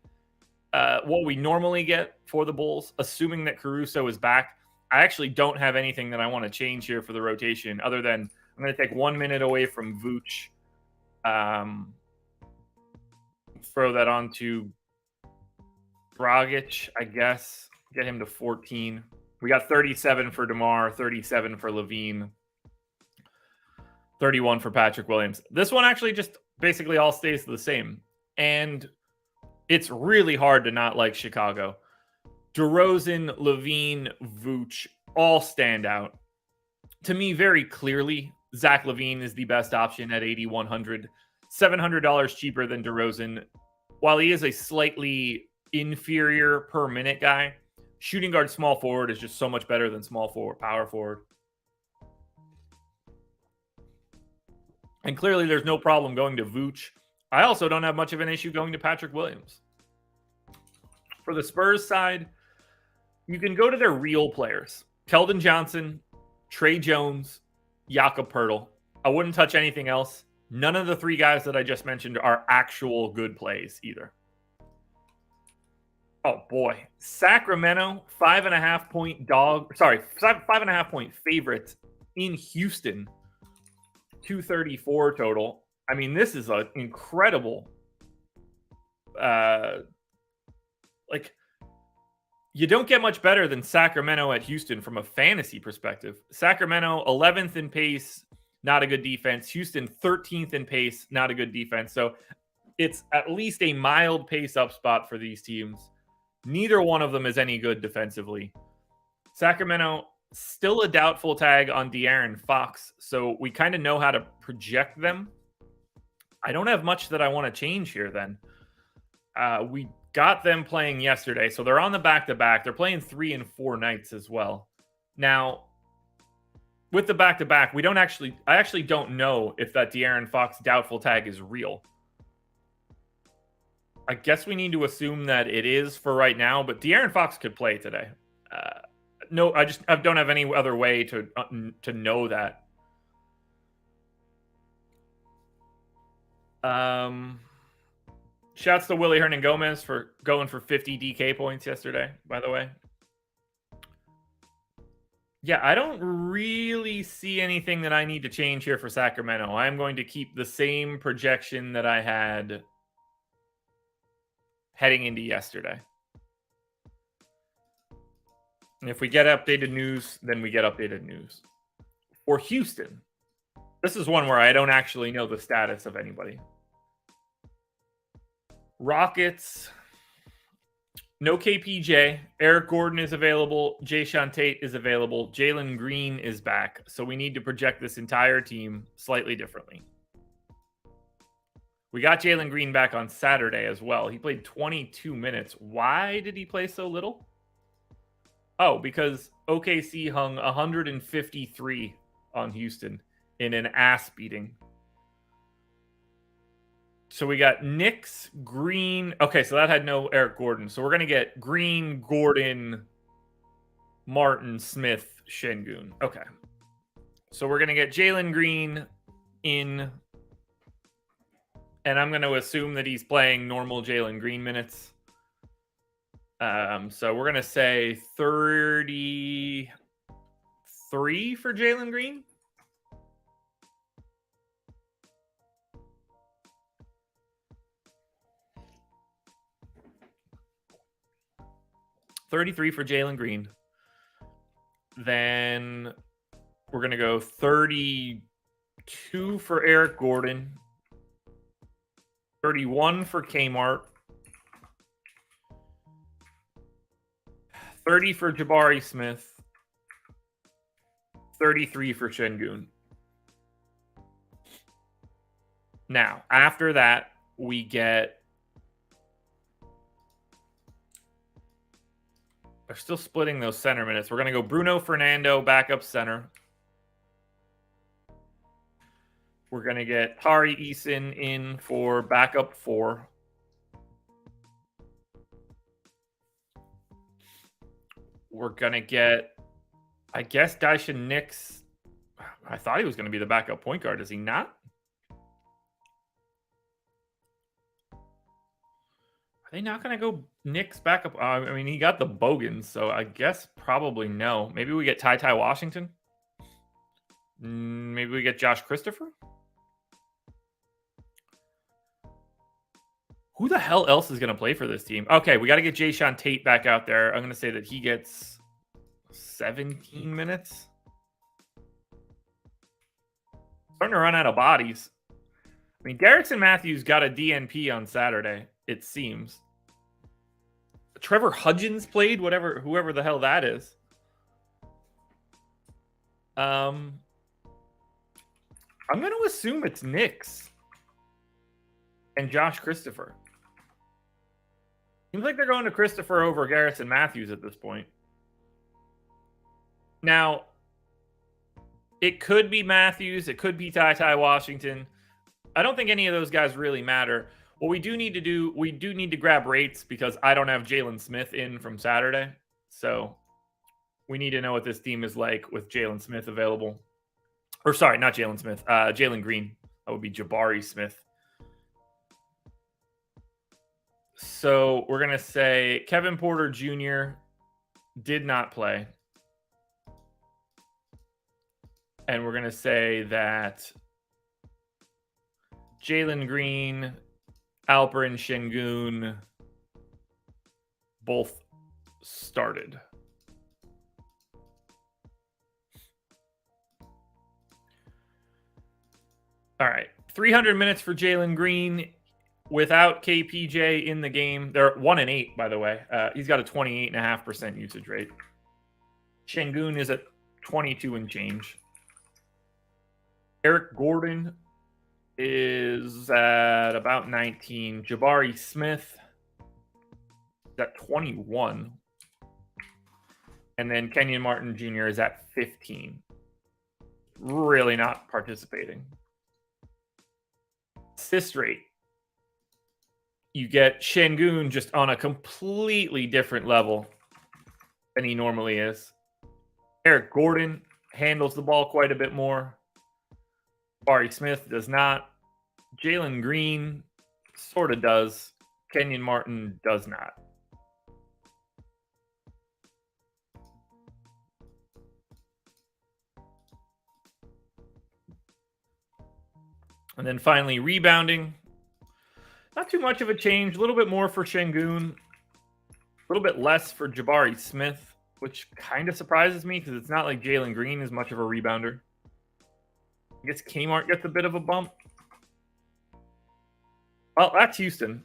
what we normally get for the Bulls, assuming that Caruso is back. I actually don't have anything that I want to change here for the rotation other than I'm going to take 1 minute away from Vooch. Throw that on to Dragic, I guess. Get him to 14. We got 37 for DeMar, 37 for Levine, 31 for Patrick Williams. This one actually just basically all stays the same. And it's really hard to not like Chicago. DeRozan, Levine, Vooch all stand out. To me, very clearly, Zach LaVine is the best option at $8,100. $700 cheaper than DeRozan. While he is a slightly inferior per minute guy, shooting guard small forward is just so much better than small forward, power forward. And clearly there's no problem going to Vooch. I also don't have much of an issue going to Patrick Williams. For the Spurs side, you can go to their real players. Keldon Johnson, Trey Jones, Jakob Poeltl. I wouldn't touch anything else. None of the three guys that I just mentioned are actual good plays either. Oh boy, Sacramento 5.5 point dog. Sorry, 5.5 point favorite in Houston. 234 total. I mean, this is an incredible. You don't get much better than Sacramento at Houston from a fantasy perspective. Sacramento 11th in pace, not a good defense. Houston 13th in pace, not a good defense. So it's at least a mild pace up spot for these teams. Neither one of them is any good defensively. Sacramento, still a doubtful tag on De'Aaron Fox, so we kind of know how to project them. I don't have much that I want to change here then. We got them playing yesterday, so they're on the back-to-back. They're playing 3 and 4 nights as well. Now, with the back-to-back, I actually don't know if that De'Aaron Fox doubtful tag is real. I guess we need to assume that it is for right now, but De'Aaron Fox could play today. No, I don't have any other way to know that. Shouts to Willie Hernan Gomez for going for 50 DK points yesterday, by the way. Yeah, I don't really see anything that I need to change here for Sacramento. I'm going to keep the same projection that I had heading into yesterday. And if we get updated news, then we get updated news. For Houston, this is one where I don't actually know the status of anybody. Rockets, no KPJ. Eric Gordon is available. Jayshawn Tate is available. Jalen Green is back. So we need to project this entire team slightly differently. We got Jalen Green back on Saturday as well. He played 22 minutes. Why did he play so little? Oh, because OKC hung 153 on Houston in an ass beating. So we got Knicks, Green. Okay, so that had no Eric Gordon. So we're going to get Green, Gordon, Martin, Smith, Şengün. Okay. So we're going to get Jalen Green in. And I'm going to assume that he's playing normal Jalen Green minutes. So we're going to say 33 for Jalen Green. $33 for Jalen Green. Then we're going to go 32 for Eric Gordon. 31 for Kmart. 30 for Jabari Smith. 33 for Şengün. Now, after that, we get... They're still splitting those center minutes. We're going to go Bruno Fernando, backup center. We're going to get Tari Eason in for backup 4. We're going to get, I guess, Daishin Nix. I thought he was going to be the backup point guard. Is he not? Are they not going to go Knicks backup? I mean, he got the Bogans, so I guess probably no. Maybe we get Ty Washington. Maybe we get Josh Christopher. Who the hell else is going to play for this team? Okay, we got to get Jayshawn Tate back out there. I'm going to say that he gets 17 minutes. Starting to run out of bodies. I mean, Garrison Matthews got a DNP on Saturday, it seems. Trevor Hudgens played, whoever the hell that is. I'm going to assume it's Knicks and Josh Christopher. Seems like they're going to Christopher over Garrison Matthews at this point. Now, it could be Matthews. It could be Ty Washington. I don't think any of those guys really matter. What we do need to do, we do need to grab rates because I don't have Jalen Smith in from Saturday. So we need to know what this team is like with Jalen Smith available. Or sorry, not Jalen Smith, Jalen Green. That would be Jabari Smith. So we're going to say Kevin Porter Jr. did not play. And we're going to say that Jalen Green, Alperen Şengün both started. All right. 300 minutes for Jalen Green without KPJ in the game. They're 1-8, by the way. He's got a 28.5% usage rate. Şengün is at 22 and change. Eric Gordon is at about 19. Jabari Smith is at 21. And then Kenyon Martin Jr. is at 15. Really not participating. Assist rate. You get Şengün just on a completely different level than he normally is. Eric Gordon handles the ball quite a bit more. Jabari Smith does not. Jalen Green sort of does. Kenyon Martin does not. And then finally, rebounding. Not too much of a change. A little bit more for Şengün. A little bit less for Jabari Smith, which kind of surprises me because it's not like Jalen Green is much of a rebounder. I guess Kmart gets a bit of a bump. Well, that's Houston.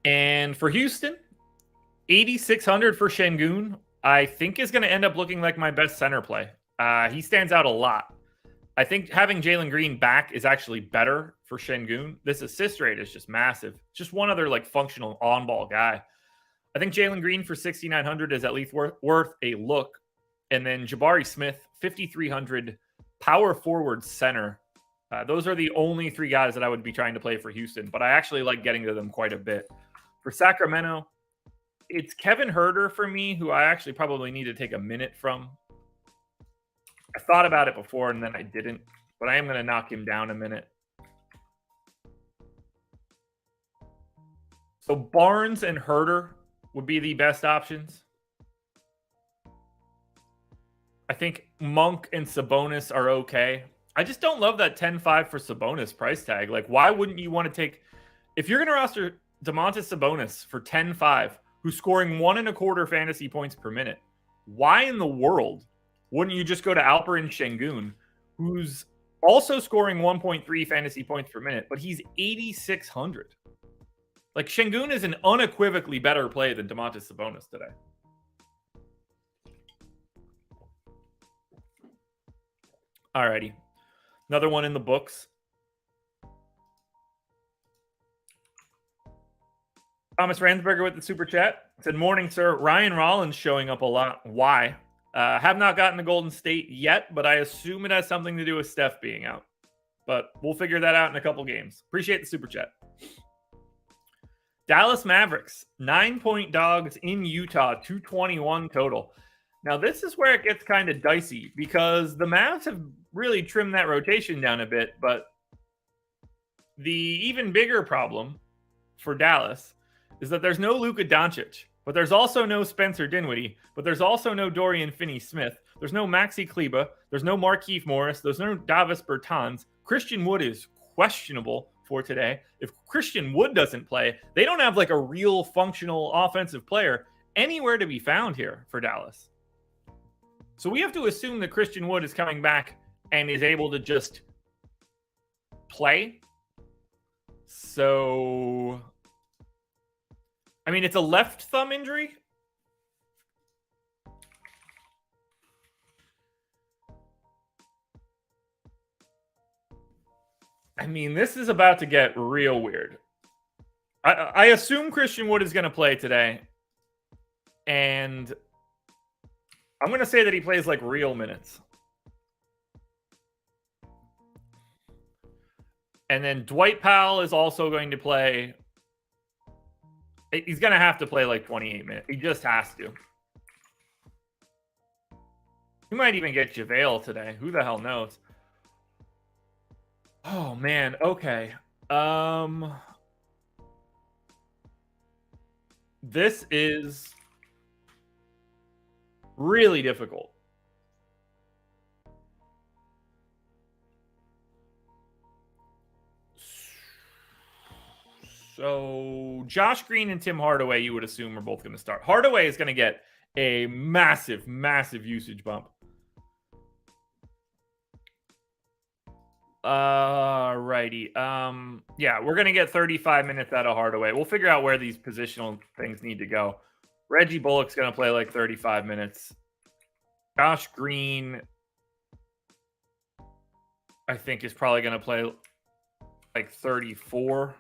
And for Houston, 8,600 for Şengün, I think is going to end up looking like my best center play. He stands out a lot. I think having Jalen Green back is actually better for Şengün. This assist rate is just massive. Just one other like functional on-ball guy. I think Jalen Green for 6,900 is at least worth a look. And then Jabari Smith, 5,300, power forward center. Those are the only three guys that I would be trying to play for Houston, but I actually like getting to them quite a bit. For Sacramento, it's Kevin Huerter for me, who I actually probably need to take a minute from. I thought about it before and then I didn't, but I am going to knock him down a minute. So Barnes and Huerter would be the best options. I think Monk and Sabonis are okay. I just don't love that 10-5 for Sabonis price tag. Like, why wouldn't you want to take... If you're going to roster Domantas Sabonis for 10-5, who's scoring 1.25 fantasy points per minute, why in the world wouldn't you just go to Alperen Şengün, who's also scoring 1.3 fantasy points per minute, but he's 8,600? Like, Şengün is an unequivocally better play than Domantas Sabonis today. Alrighty. Another one in the books. Thomas Ransberger with the super chat said, "Morning, sir. Ryan Rollins showing up a lot. Why? Have not gotten to Golden State yet, but I assume it has something to do with Steph being out. But we'll figure that out in a couple games. Appreciate the super chat." Dallas Mavericks, 9-point dogs in Utah, 221 total. Now, this is where it gets kind of dicey because the Mavs have really trimmed that rotation down a bit, but the even bigger problem for Dallas is that there's no Luka Doncic, but there's also no Spencer Dinwiddie, but there's also no Dorian Finney-Smith, there's no Maxi Kleber, there's no Markieff Morris, there's no Davis Bertans. Christian Wood is questionable for today. If Christian Wood doesn't play, they don't have like a real functional offensive player anywhere to be found here for Dallas. So we have to assume that Christian Wood is coming back and is able to just play. So, I mean, it's a left thumb injury. I mean, this is about to get real weird. I assume Christian Wood is going to play today. And I'm going to say that he plays like real minutes. And then Dwight Powell is also going to play. He's going to have to play like 28 minutes. He just has to. You might even get JaVale today. Who the hell knows? Oh man. Okay. This is really difficult. So Josh Green and Tim Hardaway, you would assume, are both going to start. Hardaway is going to get a massive, massive usage bump. Righty. Yeah, we're going to get 35 minutes out of Hardaway. We'll figure out where these positional things need to go. Reggie Bullock's going to play like 35 minutes. Josh Green, I think, is probably going to play like 34.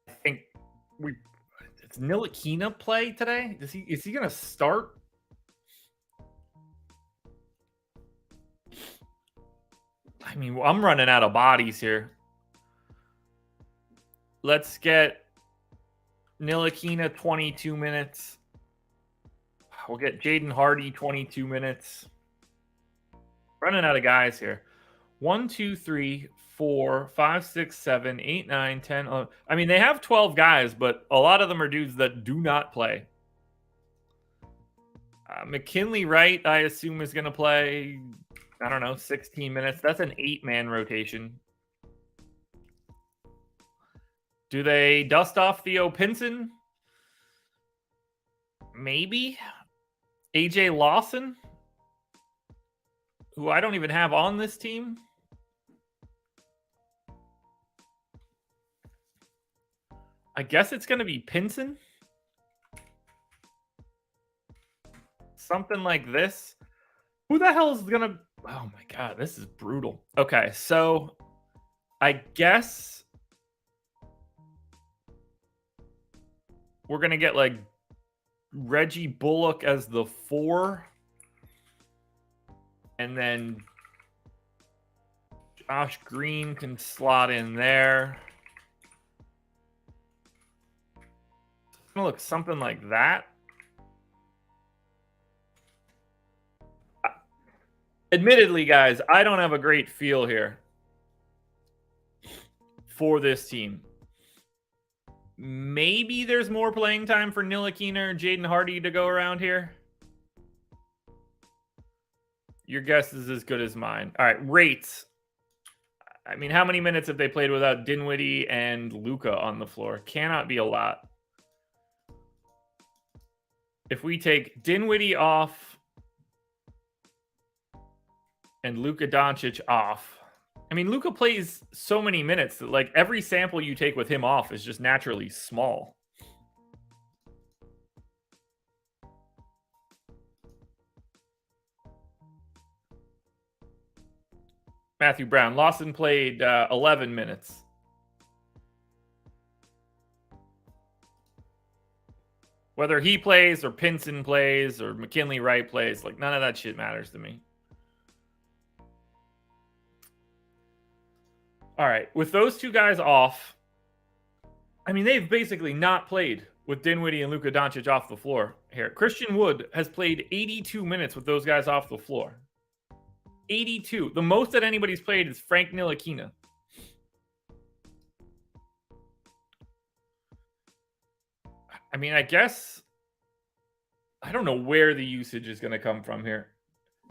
I think does Ntilikina play today? Is he going to start? I mean, I'm running out of bodies here. Let's get Ntilikina 22 minutes. We'll get Jaden Hardy 22 minutes. Running out of guys here. 1, 2, 3, 4, 5, 6, 7, 8, 9, 10, 11. I mean, they have 12 guys, but a lot of them are dudes that do not play. McKinley Wright, I assume, is going to play, I don't know, 16 minutes. That's an 8-man rotation. Do they dust off Theo Pinson? Maybe. AJ Lawson, who I don't even have on this team. I guess it's going to be Pinson. Something like this. Who the hell is going to... Oh my God, this is brutal. Okay, so I guess we're going to get like Reggie Bullock as the 4. And then Josh Green can slot in there. It's going to look something like that. Admittedly, guys, I don't have a great feel here for this team. Maybe there's more playing time for Ntilikina or Jaden Hardy to go around here. Your guess is as good as mine. All right, rates. I mean, how many minutes have they played without Dinwiddie and Luka on the floor? Cannot be a lot. If we take Dinwiddie off and Luka Doncic off, I mean, Luka plays so many minutes that like every sample you take with him off is just naturally small. Matthew Brown. Lawson played 11 minutes. Whether he plays or Pinson plays or McKinley Wright plays, like none of that shit matters to me. All right, with those two guys off, I mean, they've basically not played with Dinwiddie and Luka Doncic off the floor here. Christian Wood has played 82 minutes with those guys off the floor. 82. The most that anybody's played is Frank Ntilikina. I mean, I guess I don't know where the usage is going to come from here.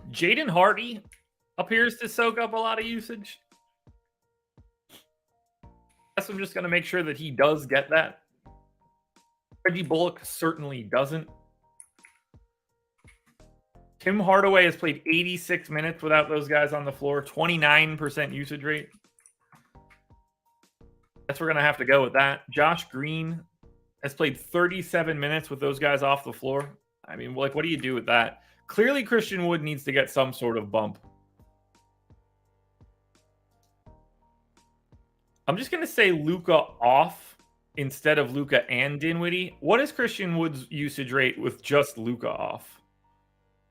Jaden Hardy appears to soak up a lot of usage. I guess I'm just going to make sure that he does get that. Reggie Bullock certainly doesn't. Tim Hardaway has played 86 minutes without those guys on the floor. 29% usage rate. Guess we're going to have to go with that. Josh Green has played 37 minutes with those guys off the floor. I mean, like, what do you do with that? Clearly, Christian Wood needs to get some sort of bump. I'm just going to say Luka off instead of Luka and Dinwiddie. What is Christian Wood's usage rate with just Luka off?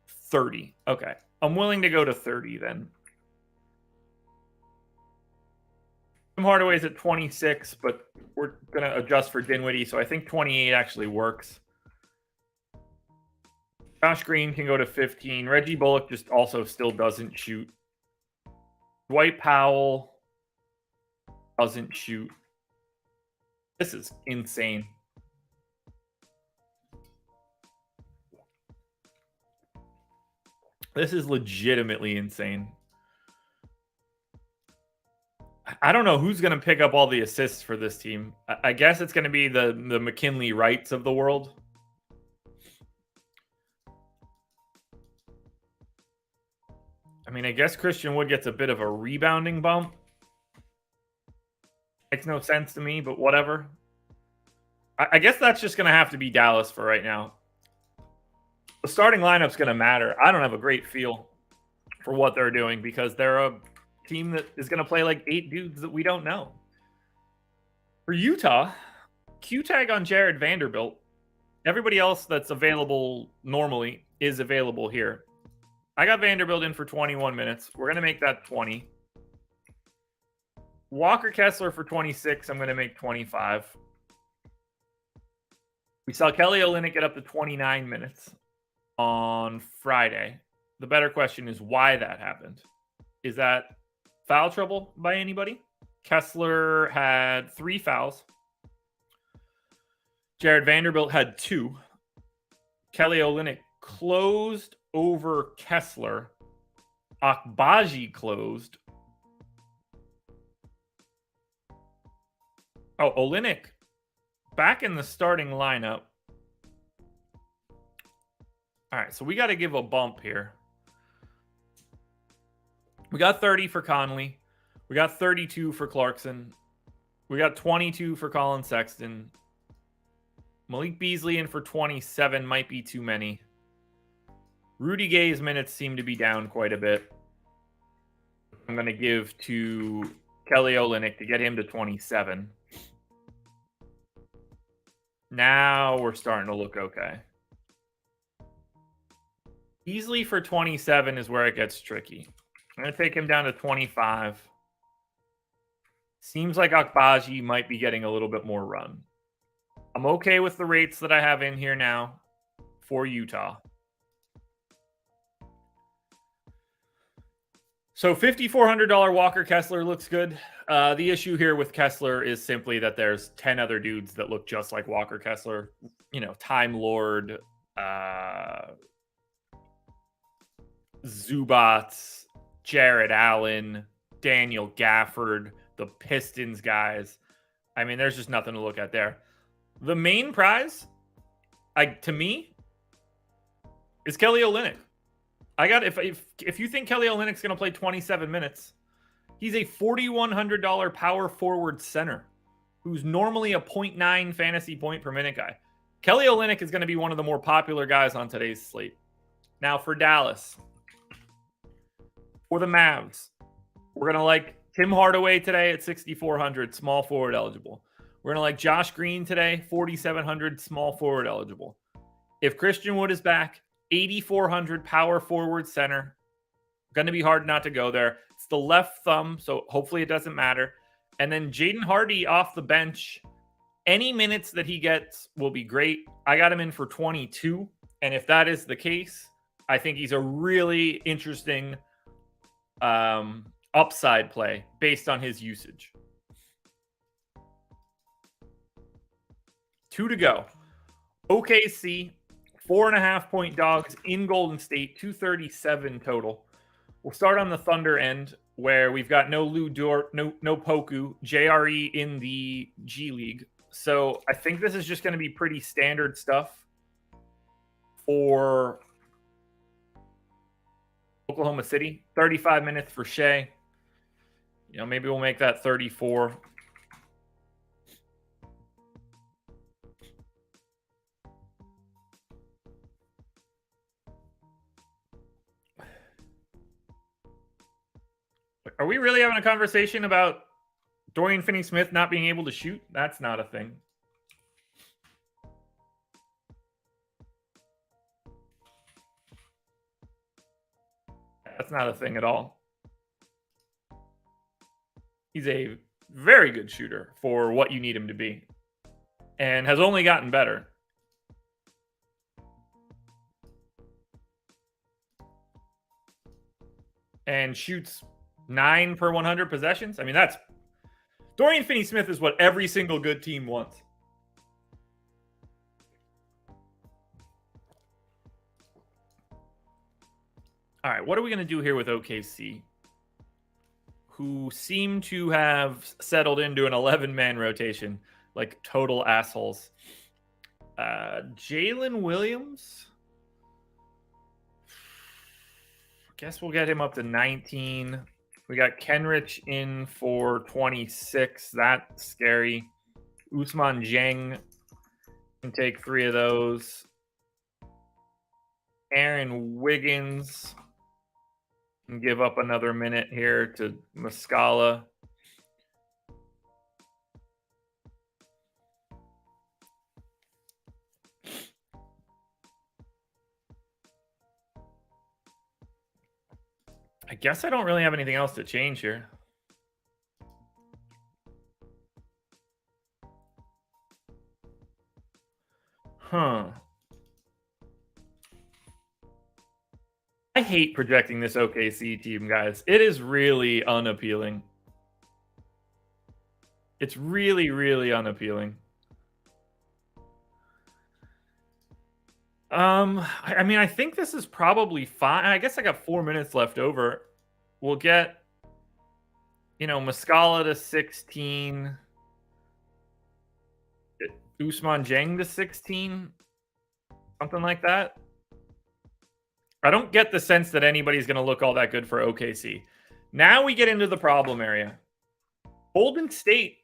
30. Okay. I'm willing to go to 30 then. Tim Hardaway's at 26, but we're going to adjust for Dinwiddie, so I think 28 actually works. Josh Green can go to 15. Reggie Bullock just also still doesn't shoot. Dwight Powell doesn't shoot. This is insane. This is legitimately insane. I don't know who's going to pick up all the assists for this team. I guess it's going to be the McKinley Wrights of the world. I mean, I guess Christian Wood gets a bit of a rebounding bump. Makes no sense to me, but whatever. I guess that's just going to have to be Dallas for right now. The starting lineup's going to matter. I don't have a great feel for what they're doing because they're a team that is going to play like 8 dudes that we don't know. For Utah, Q-tag on Jared Vanderbilt. Everybody else that's available normally is available here. I got Vanderbilt in for 21 minutes. We're going to make that 20. Walker Kessler for 26. I'm going to make 25. We saw Kelly Olynyk get up to 29 minutes on Friday. The better question is why that happened. Is that foul trouble by anybody? Kessler had 3 fouls. Jared Vanderbilt had 2. Kelly Olynyk closed over Kessler. Akbaji closed. Oh, Olynyk back in the starting lineup. All right, so we got to give a bump here. We got 30 for Conley. We got 32 for Clarkson. We got 22 for Colin Sexton. Malik Beasley in for 27 might be too many. Rudy Gay's minutes seem to be down quite a bit. I'm going to give to Kelly Olynyk to get him to 27. Now we're starting to look okay. Beasley for 27 is where it gets tricky. I'm going to take him down to 25. Seems like Akbaji might be getting a little bit more run. I'm okay with the rates that I have in here now for Utah. So $5,400 Walker Kessler looks good. The issue here with Kessler is simply that there's 10 other dudes that look just like Walker Kessler. You know, Time Lord, Zubats, Jared Allen, Daniel Gafford, the Pistons guys. I mean, there's just nothing to look at there. The main prize, to me, is Kelly Olynyk. I got if you think Kelly Olynyk's going to play 27 minutes, he's a $4,100 power forward center who's normally a 0.9 fantasy point per minute guy. Kelly Olynyk is going to be one of the more popular guys on today's slate. Now for Dallas, for the Mavs, we're going to like Tim Hardaway today at 6,400, small forward eligible. We're going to like Josh Green today, 4,700, small forward eligible. If Christian Wood is back, 8,400 power forward center. Going to be hard not to go there. It's the left thumb, so hopefully it doesn't matter. And then Jaden Hardy off the bench. Any minutes that he gets will be great. I got him in for 22. And if that is the case, I think he's a really interesting upside play based on his usage. 2 to go. OKC, 4.5-point dogs in Golden State, 237 total. We'll start on the Thunder end where we've got no Lou Dort, no Poku, JRE in the G League. So I think this is just going to be pretty standard stuff for Oklahoma City. 35 minutes for Shea. You know, maybe we'll make that 34. Are we really having a conversation about Dorian Finney-Smith not being able to shoot? That's not a thing. That's not a thing at all. He's a very good shooter for what you need him to be and has only gotten better. and shoots 9 per 100 possessions. I mean, that's Dorian Finney-Smith is what every single good team wants. All right, what are we going to do here with OKC, who seem to have settled into an 11-man rotation like total assholes? Jalen Williams. Guess we'll get him up to 19. We got Kenrich in for 26. That's scary. Ousmane Dieng can take 3 of those. Aaron Wiggins can give up another minute here to Muscala. I guess I don't really have anything else to change here. Huh. I hate projecting this OKC team, guys. It is really unappealing. It's really, really unappealing. I mean, I think this is probably fine. I guess I got 4 minutes left over. We'll get, Muscala to 16. Ousmane Dieng to 16. Something like that. I don't get the sense that anybody's going to look all that good for OKC. Now we get into the problem area. Golden State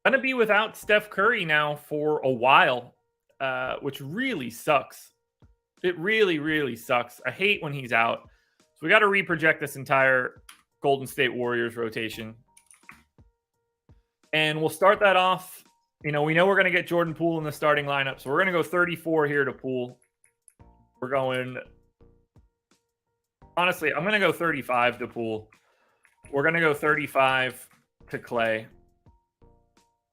going to be without Steph Curry now for a while, which really sucks. It really, really sucks. I hate when he's out. So we got to reproject this entire Golden State Warriors rotation. And we'll start that off. We know we're going to get Jordan Poole in the starting lineup. So we're going to go 34 here to Poole. We're going... Honestly, I'm going to go 35 to Poole. We're going to go 35 to Clay.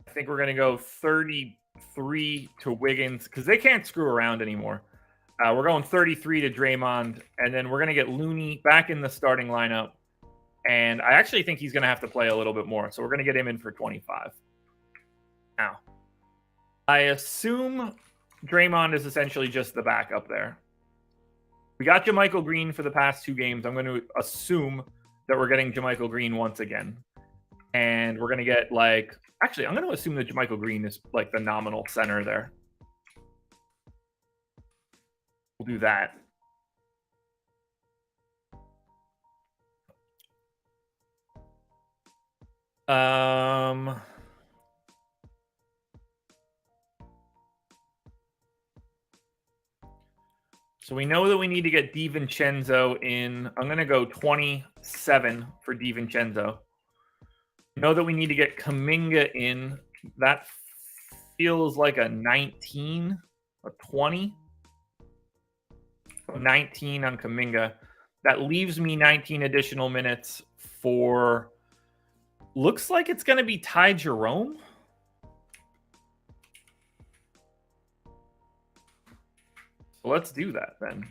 I think we're going to go 33 to Wiggins because they can't screw around anymore. We're going 33 to Draymond, and then we're going to get Looney back in the starting lineup. And I actually think he's going to have to play a little bit more, so we're going to get him in for 25. Now, I assume Draymond is essentially just the backup there. We got JaMychal Green for the past 2 games. I'm going to assume that we're getting JaMychal Green once again. And we're going to get actually, I'm going to assume that JaMychal Green is the nominal center there. We'll do that. So we know that we need to get DiVincenzo in. I'm going to go 27 for DiVincenzo. We know that we need to get Kuminga in. That feels like a 19, a 20. 19 on Kuminga. That leaves me 19 additional minutes for... Looks like it's going to be Ty Jerome. So let's do that then.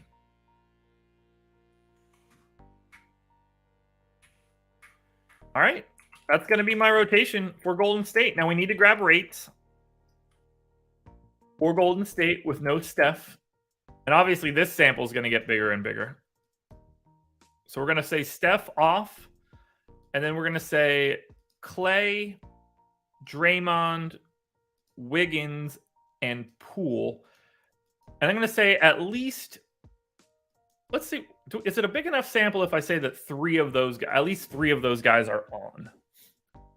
All right. That's going to be my rotation for Golden State. Now we need to grab rates for Golden State with no Steph. And obviously this sample is going to get bigger and bigger. So we're going to say Steph off. And then we're going to say Clay, Draymond, Wiggins, and Poole. And I'm going to say at least, let's see, is it a big enough sample if I say that at least three of those guys are on?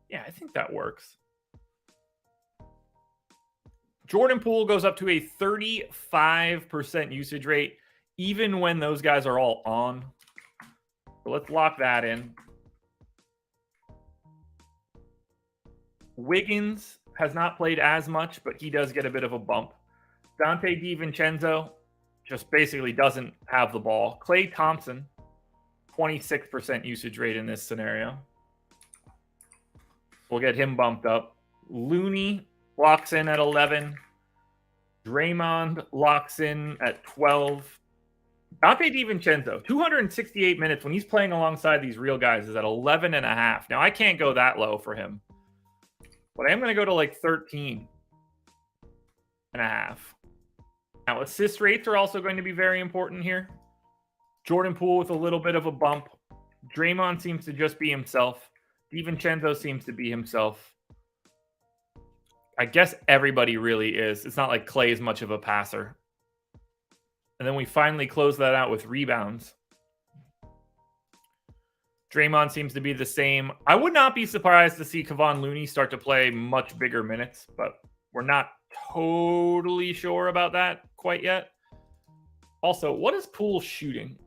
Yeah, I think that works. Jordan Poole goes up to a 35% usage rate, even when those guys are all on. So let's lock that in. Wiggins has not played as much, but he does get a bit of a bump. Dante DiVincenzo just basically doesn't have the ball. Klay Thompson, 26% usage rate in this scenario. We'll get him bumped up. Looney locks in at 11. Draymond locks in at 12. Dante DiVincenzo, 268 minutes when he's playing alongside these real guys is at 11.5. Now, I can't go that low for him, but I am going to go to like 13.5. Now, assist rates are also going to be very important here. Jordan Poole with a little bit of a bump. Draymond seems to just be himself. DiVincenzo seems to be himself. I guess everybody really is. It's not like Clay is much of a passer. And then we finally close that out with rebounds. Draymond seems to be the same. I would not be surprised to see Kevon Looney start to play much bigger minutes, but we're not totally sure about that quite yet. Also, what is Poole shooting?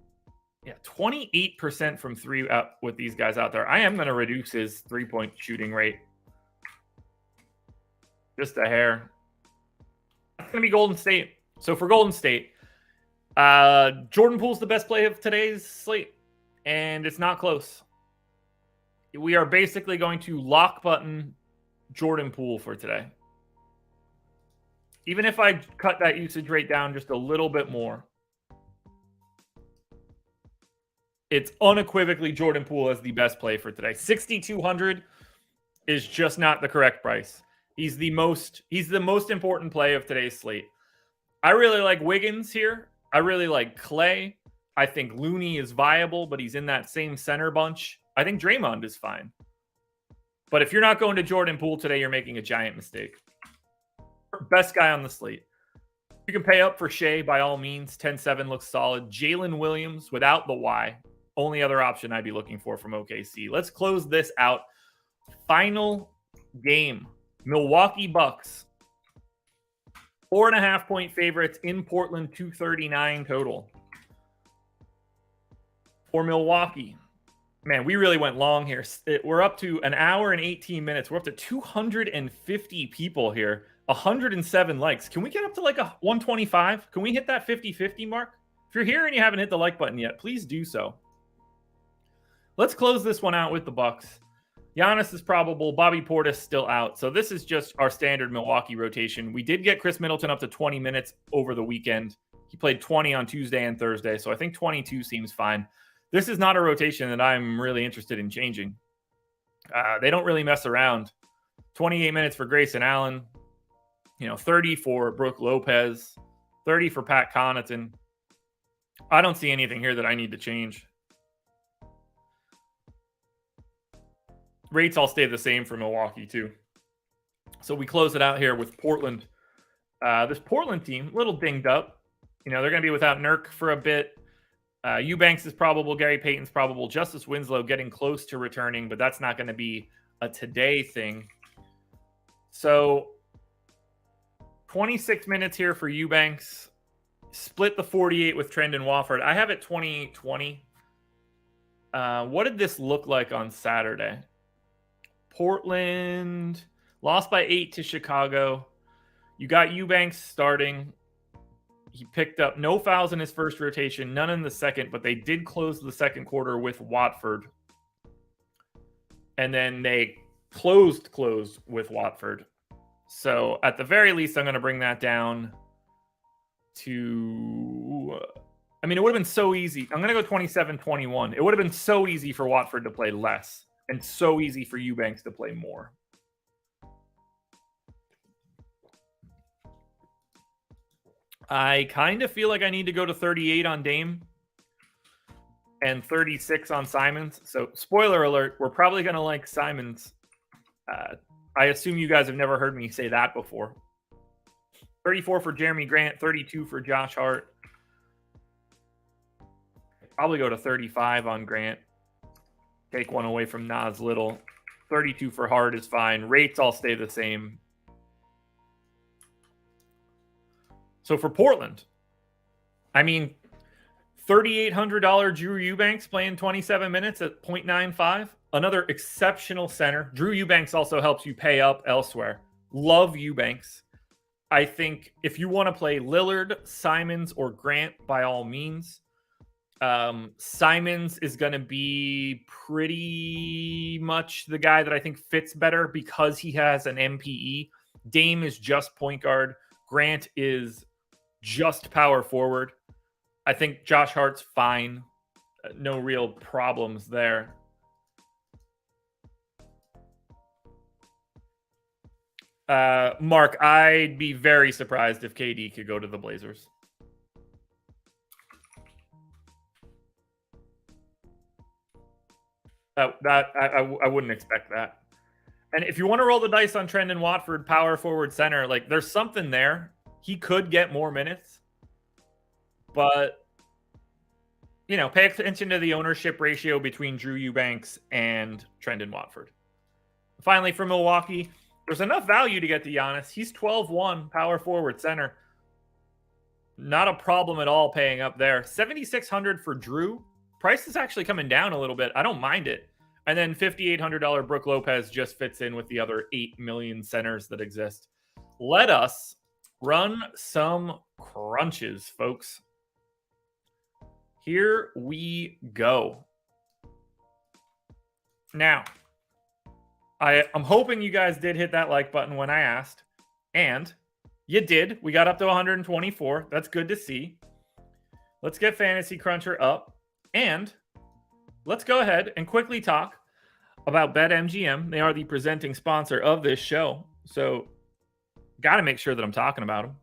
Yeah, 28% from three with these guys out there. I am going to reduce his three-point shooting rate. Just a hair. It's going to be Golden State. So for Golden State, Jordan Poole's the best play of today's slate, and it's not close. We are basically going to lock button Jordan Poole for today. Even if I cut that usage rate down just a little bit more, it's unequivocally Jordan Poole as the best play for today. 6,200 is just not the correct price. He's the most important play of today's slate. I really like Wiggins here. I really like Clay. I think Looney is viable, but he's in that same center bunch. I think Draymond is fine. But if you're not going to Jordan Poole today, you're making a giant mistake. Best guy on the slate. You can pay up for Shea by all means. 10-7 looks solid. Jalen Williams without the Y. Only other option I'd be looking for from OKC. Let's close this out. Final game. Milwaukee Bucks. 4.5-point favorites in Portland, 239 total. For Milwaukee, man, we really went long here. We're up to an hour and 18 minutes. We're up to 250 people here. 107 likes. Can we get up to like a 125? Can we hit that 50-50 mark? If you're here and you haven't hit the like button yet, please do so. Let's close this one out with the Bucks. Giannis is probable. Bobby Portis still out. So this is just our standard Milwaukee rotation. We did get Chris Middleton up to 20 minutes over the weekend. He played 20 on Tuesday and Thursday, so I think 22 seems fine. This is not a rotation that I'm really interested in changing. They don't really mess around. 28 minutes for Grayson Allen. 30 for Brook Lopez. 30 for Pat Connaughton. I don't see anything here that I need to change. Rates all stay the same for Milwaukee, too. So we close it out here with Portland. This Portland team, a little dinged up. They're going to be without Nurk for a bit. Eubanks is probable. Gary Payton's probable. Justice Winslow getting close to returning, but that's not going to be a today thing. So 26 minutes here for Eubanks. Split the 48 with Trendon Wofford. I have it 28-20. What did this look like on Saturday? Portland lost by 8 to Chicago. You got Eubanks starting. He picked up no fouls in his first rotation, none in the second, but they did close the second quarter with Watford. And then they closed with Watford. So at the very least, I'm going to bring that down to... it would have been so easy. I'm going to go 27-21. It would have been so easy for Watford to play less and so easy for Eubanks to play more. I kind of feel like I need to go to 38 on Dame and 36 on Simons. So spoiler alert, we're probably going to like Simons. I assume you guys have never heard me say that before. 34 for Jeremy Grant, 32 for Josh Hart. Probably go to 35 on Grant. Take one away from Nas Little. 32 for Hart is fine. Rates all stay the same. So for Portland, $3,800 Drew Eubanks playing 27 minutes at 0.95. Another exceptional center. Drew Eubanks also helps you pay up elsewhere. Love Eubanks. I think if you want to play Lillard, Simons, or Grant, by all means. Simons is going to be pretty much the guy that I think fits better because he has an MPE. Dame is just point guard. Grant is just power forward. I think Josh Hart's fine. No real problems there. Mark, I'd be very surprised if KD could go to the Blazers. I wouldn't expect that. And if you want to roll the dice on Trendon Watford, power forward center, like there's something there. He could get more minutes, but pay attention to the ownership ratio between Drew Eubanks and Trendon Watford. Finally, for Milwaukee, there's enough value to get to Giannis. He's 12-1 power forward center. Not a problem at all paying up there. 7,600 for Drew. Price is actually coming down a little bit. I don't mind it. And then $5,800 Brook Lopez just fits in with the other 8 million centers that exist. Let us run some crunches, folks. Here we go. Now, I'm hoping you guys did hit that like button when I asked. And you did. We got up to 124. That's good to see. Let's get Fantasy Cruncher up. And let's go ahead and quickly talk about BetMGM. They are the presenting sponsor of this show. So, got to make sure that I'm talking about them.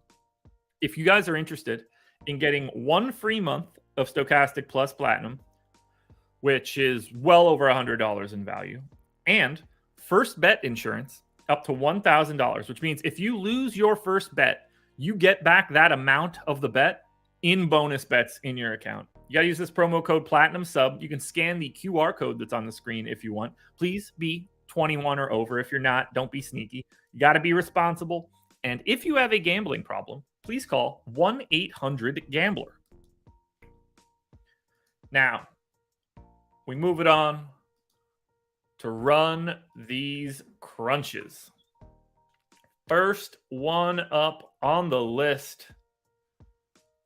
If you guys are interested in getting 1 free month of Stokastic Plus Platinum, which is well over $100 in value, and first bet insurance up to $1,000, which means if you lose your first bet, you get back that amount of the bet in bonus bets in your account. You got to use this promo code PLATINUMSUB. You can scan the QR code that's on the screen if you want. Please be 21 or over. If you're not, don't be sneaky. You got to be responsible. And if you have a gambling problem, please call 1-800-GAMBLER. Now, we move it on to run these crunches. First one up on the list,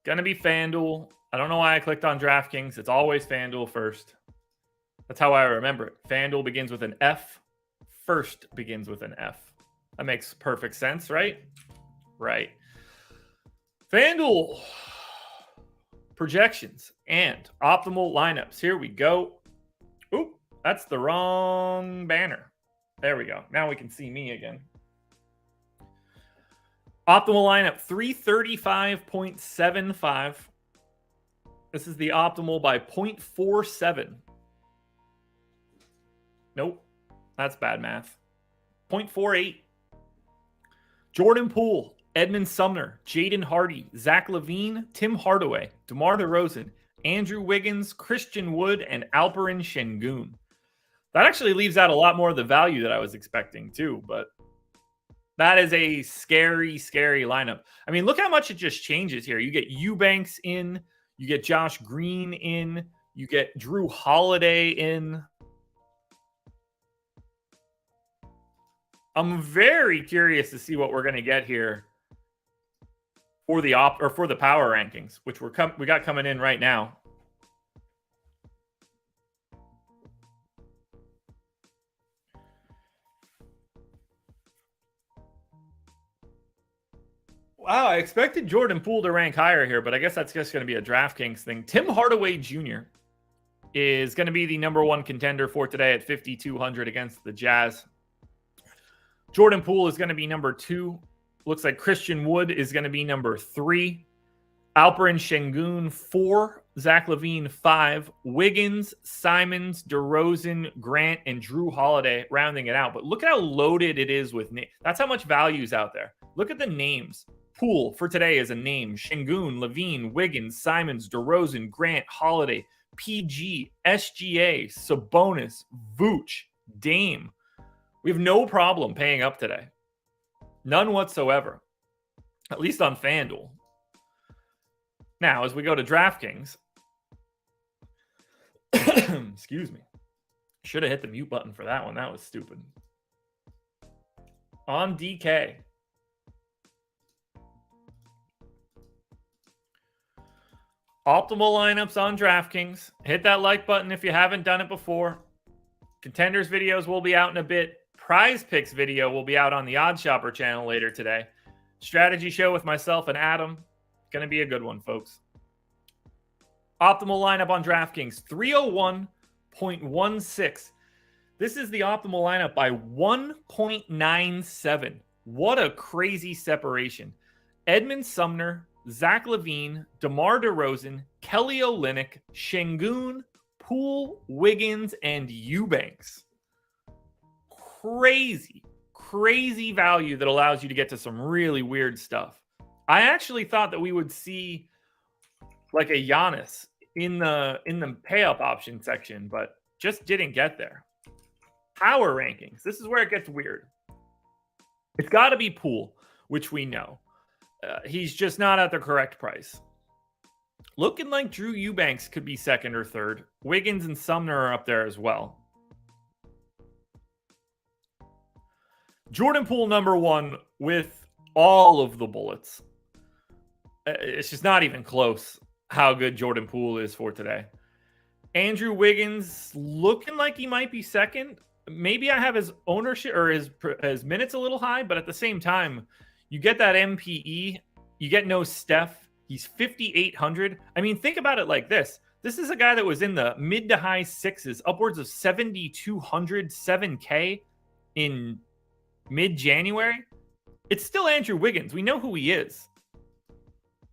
gonna be FanDuel. I don't know why I clicked on DraftKings. It's always FanDuel first. That's how I remember it. FanDuel begins with an F. First begins with an F. That makes perfect sense, right? Right. FanDuel projections and optimal lineups. Here we go. Oop, that's the wrong banner. There we go. Now we can see me again. Optimal lineup 335.75. This is the optimal by 0.47. Nope, that's bad math. 0.48. Jordan Poole, Edmund Sumner, Jaden Hardy, Zach LaVine, Tim Hardaway, DeMar DeRozan, Andrew Wiggins, Christian Wood, and Alperen Şengün. That actually leaves out a lot more of the value that I was expecting too, but that is a scary, scary lineup. I mean, look how much it just changes here. You get Eubanks in, you get Josh Green in, you get Drew Holiday in. I'm very curious to see what we're going to get here for the for the power rankings, which we got coming in right now. Wow, I expected Jordan Poole to rank higher here, but I guess that's just going to be a DraftKings thing. Tim Hardaway Jr. is going to be the number one contender for today at 5,200 against the Jazz. Jordan Poole is going to be number 2. Looks like Christian Wood is going to be number 3. Alperen Şengün 4. Zach LaVine 5. Wiggins, Simons, DeRozan, Grant, and Drew Holiday rounding it out. But look at how loaded it is with names. That's how much value is out there. Look at the names. Poole for today is a name. Şengün, LaVine, Wiggins, Simons, DeRozan, Grant, Holiday, PG, SGA, Sabonis, Vooch, Dame. We have no problem paying up today. None whatsoever. At least on FanDuel. Now, as we go to DraftKings. Excuse me. Should have hit the mute button for that one. That was stupid. On DK. Optimal lineups on DraftKings. Hit that like button if you haven't done it before. Contenders videos will be out in a bit. Prize Picks video will be out on the Odd Shopper channel later today. Strategy show with myself and Adam. Going to be a good one, folks. Optimal lineup on DraftKings, 301.16. This is the optimal lineup by 1.97. What a crazy separation. Edmund Sumner, Zach LaVine, DeMar DeRozan, Kelly Olynyk, Şengün, Poole, Wiggins, and Eubanks. Crazy value that allows you to get to some really weird stuff. I actually thought that we would see like a Giannis in the pay-up option section, but just didn't get there. Power rankings. This is where it gets weird. It's got to be Poole, which we know. He's just not at the correct price. Looking like Drew Eubanks could be second or third. Wiggins and Sumner are up there as well. Jordan Poole number one with all of the bullets. It's just not even close how good Jordan Poole is for today. Andrew Wiggins looking like he might be second. Maybe I have his ownership or his minutes a little high, but at the same time, you get that MPE, you get no Steph. He's 5,800. I mean, think about it like this. This is a guy that was in the mid to high sixes, upwards of 7,200, 7K in mid-January. It's still Andrew Wiggins. We know who he is.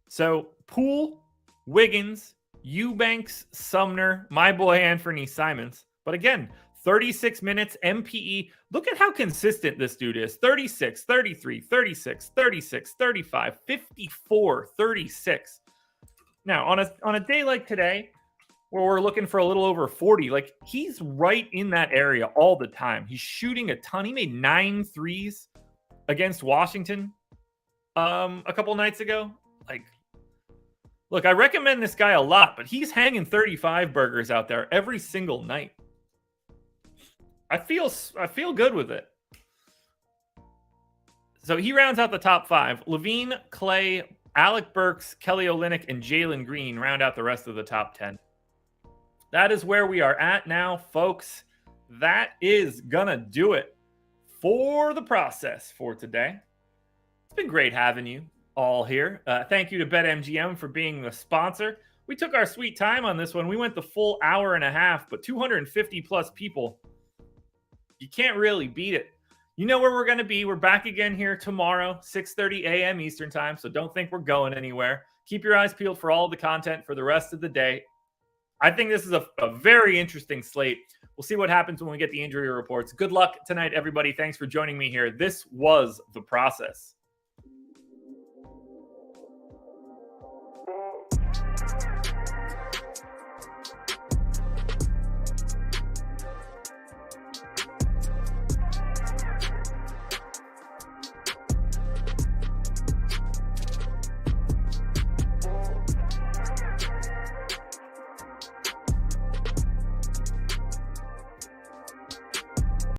So Poole, Wiggins, Eubanks, Sumner, my boy Anthony Simons. But again, 36 minutes, MPE. Look at how consistent this dude is. 36, 33, 36, 36, 35, 54, 36. Now, on a day like today, where we're looking for a little over 40, like he's right in that area all the time. He's shooting a ton. He made 9 threes against Washington a couple nights ago. Like, look, I recommend this guy a lot, but he's hanging 35 burgers out there every single night. I feel good with it. So he rounds out the top 5. LaVine, Clay, Alec Burks, Kelly Olynyk, and Jalen Green round out the rest of the top 10. That is where we are at now, folks. That is gonna do it for the process for today. It's been great having you all here. Thank you to BetMGM for being the sponsor. We took our sweet time on this one. We went the full hour and a half, but 250 plus people. You can't really beat it. You know where we're going to be. We're back again here tomorrow, 6:30 a.m. Eastern time, so don't think we're going anywhere. Keep your eyes peeled for all the content for the rest of the day. I think this is a very interesting slate. We'll see what happens when we get the injury reports. Good luck tonight, everybody. Thanks for joining me here. This was The Process.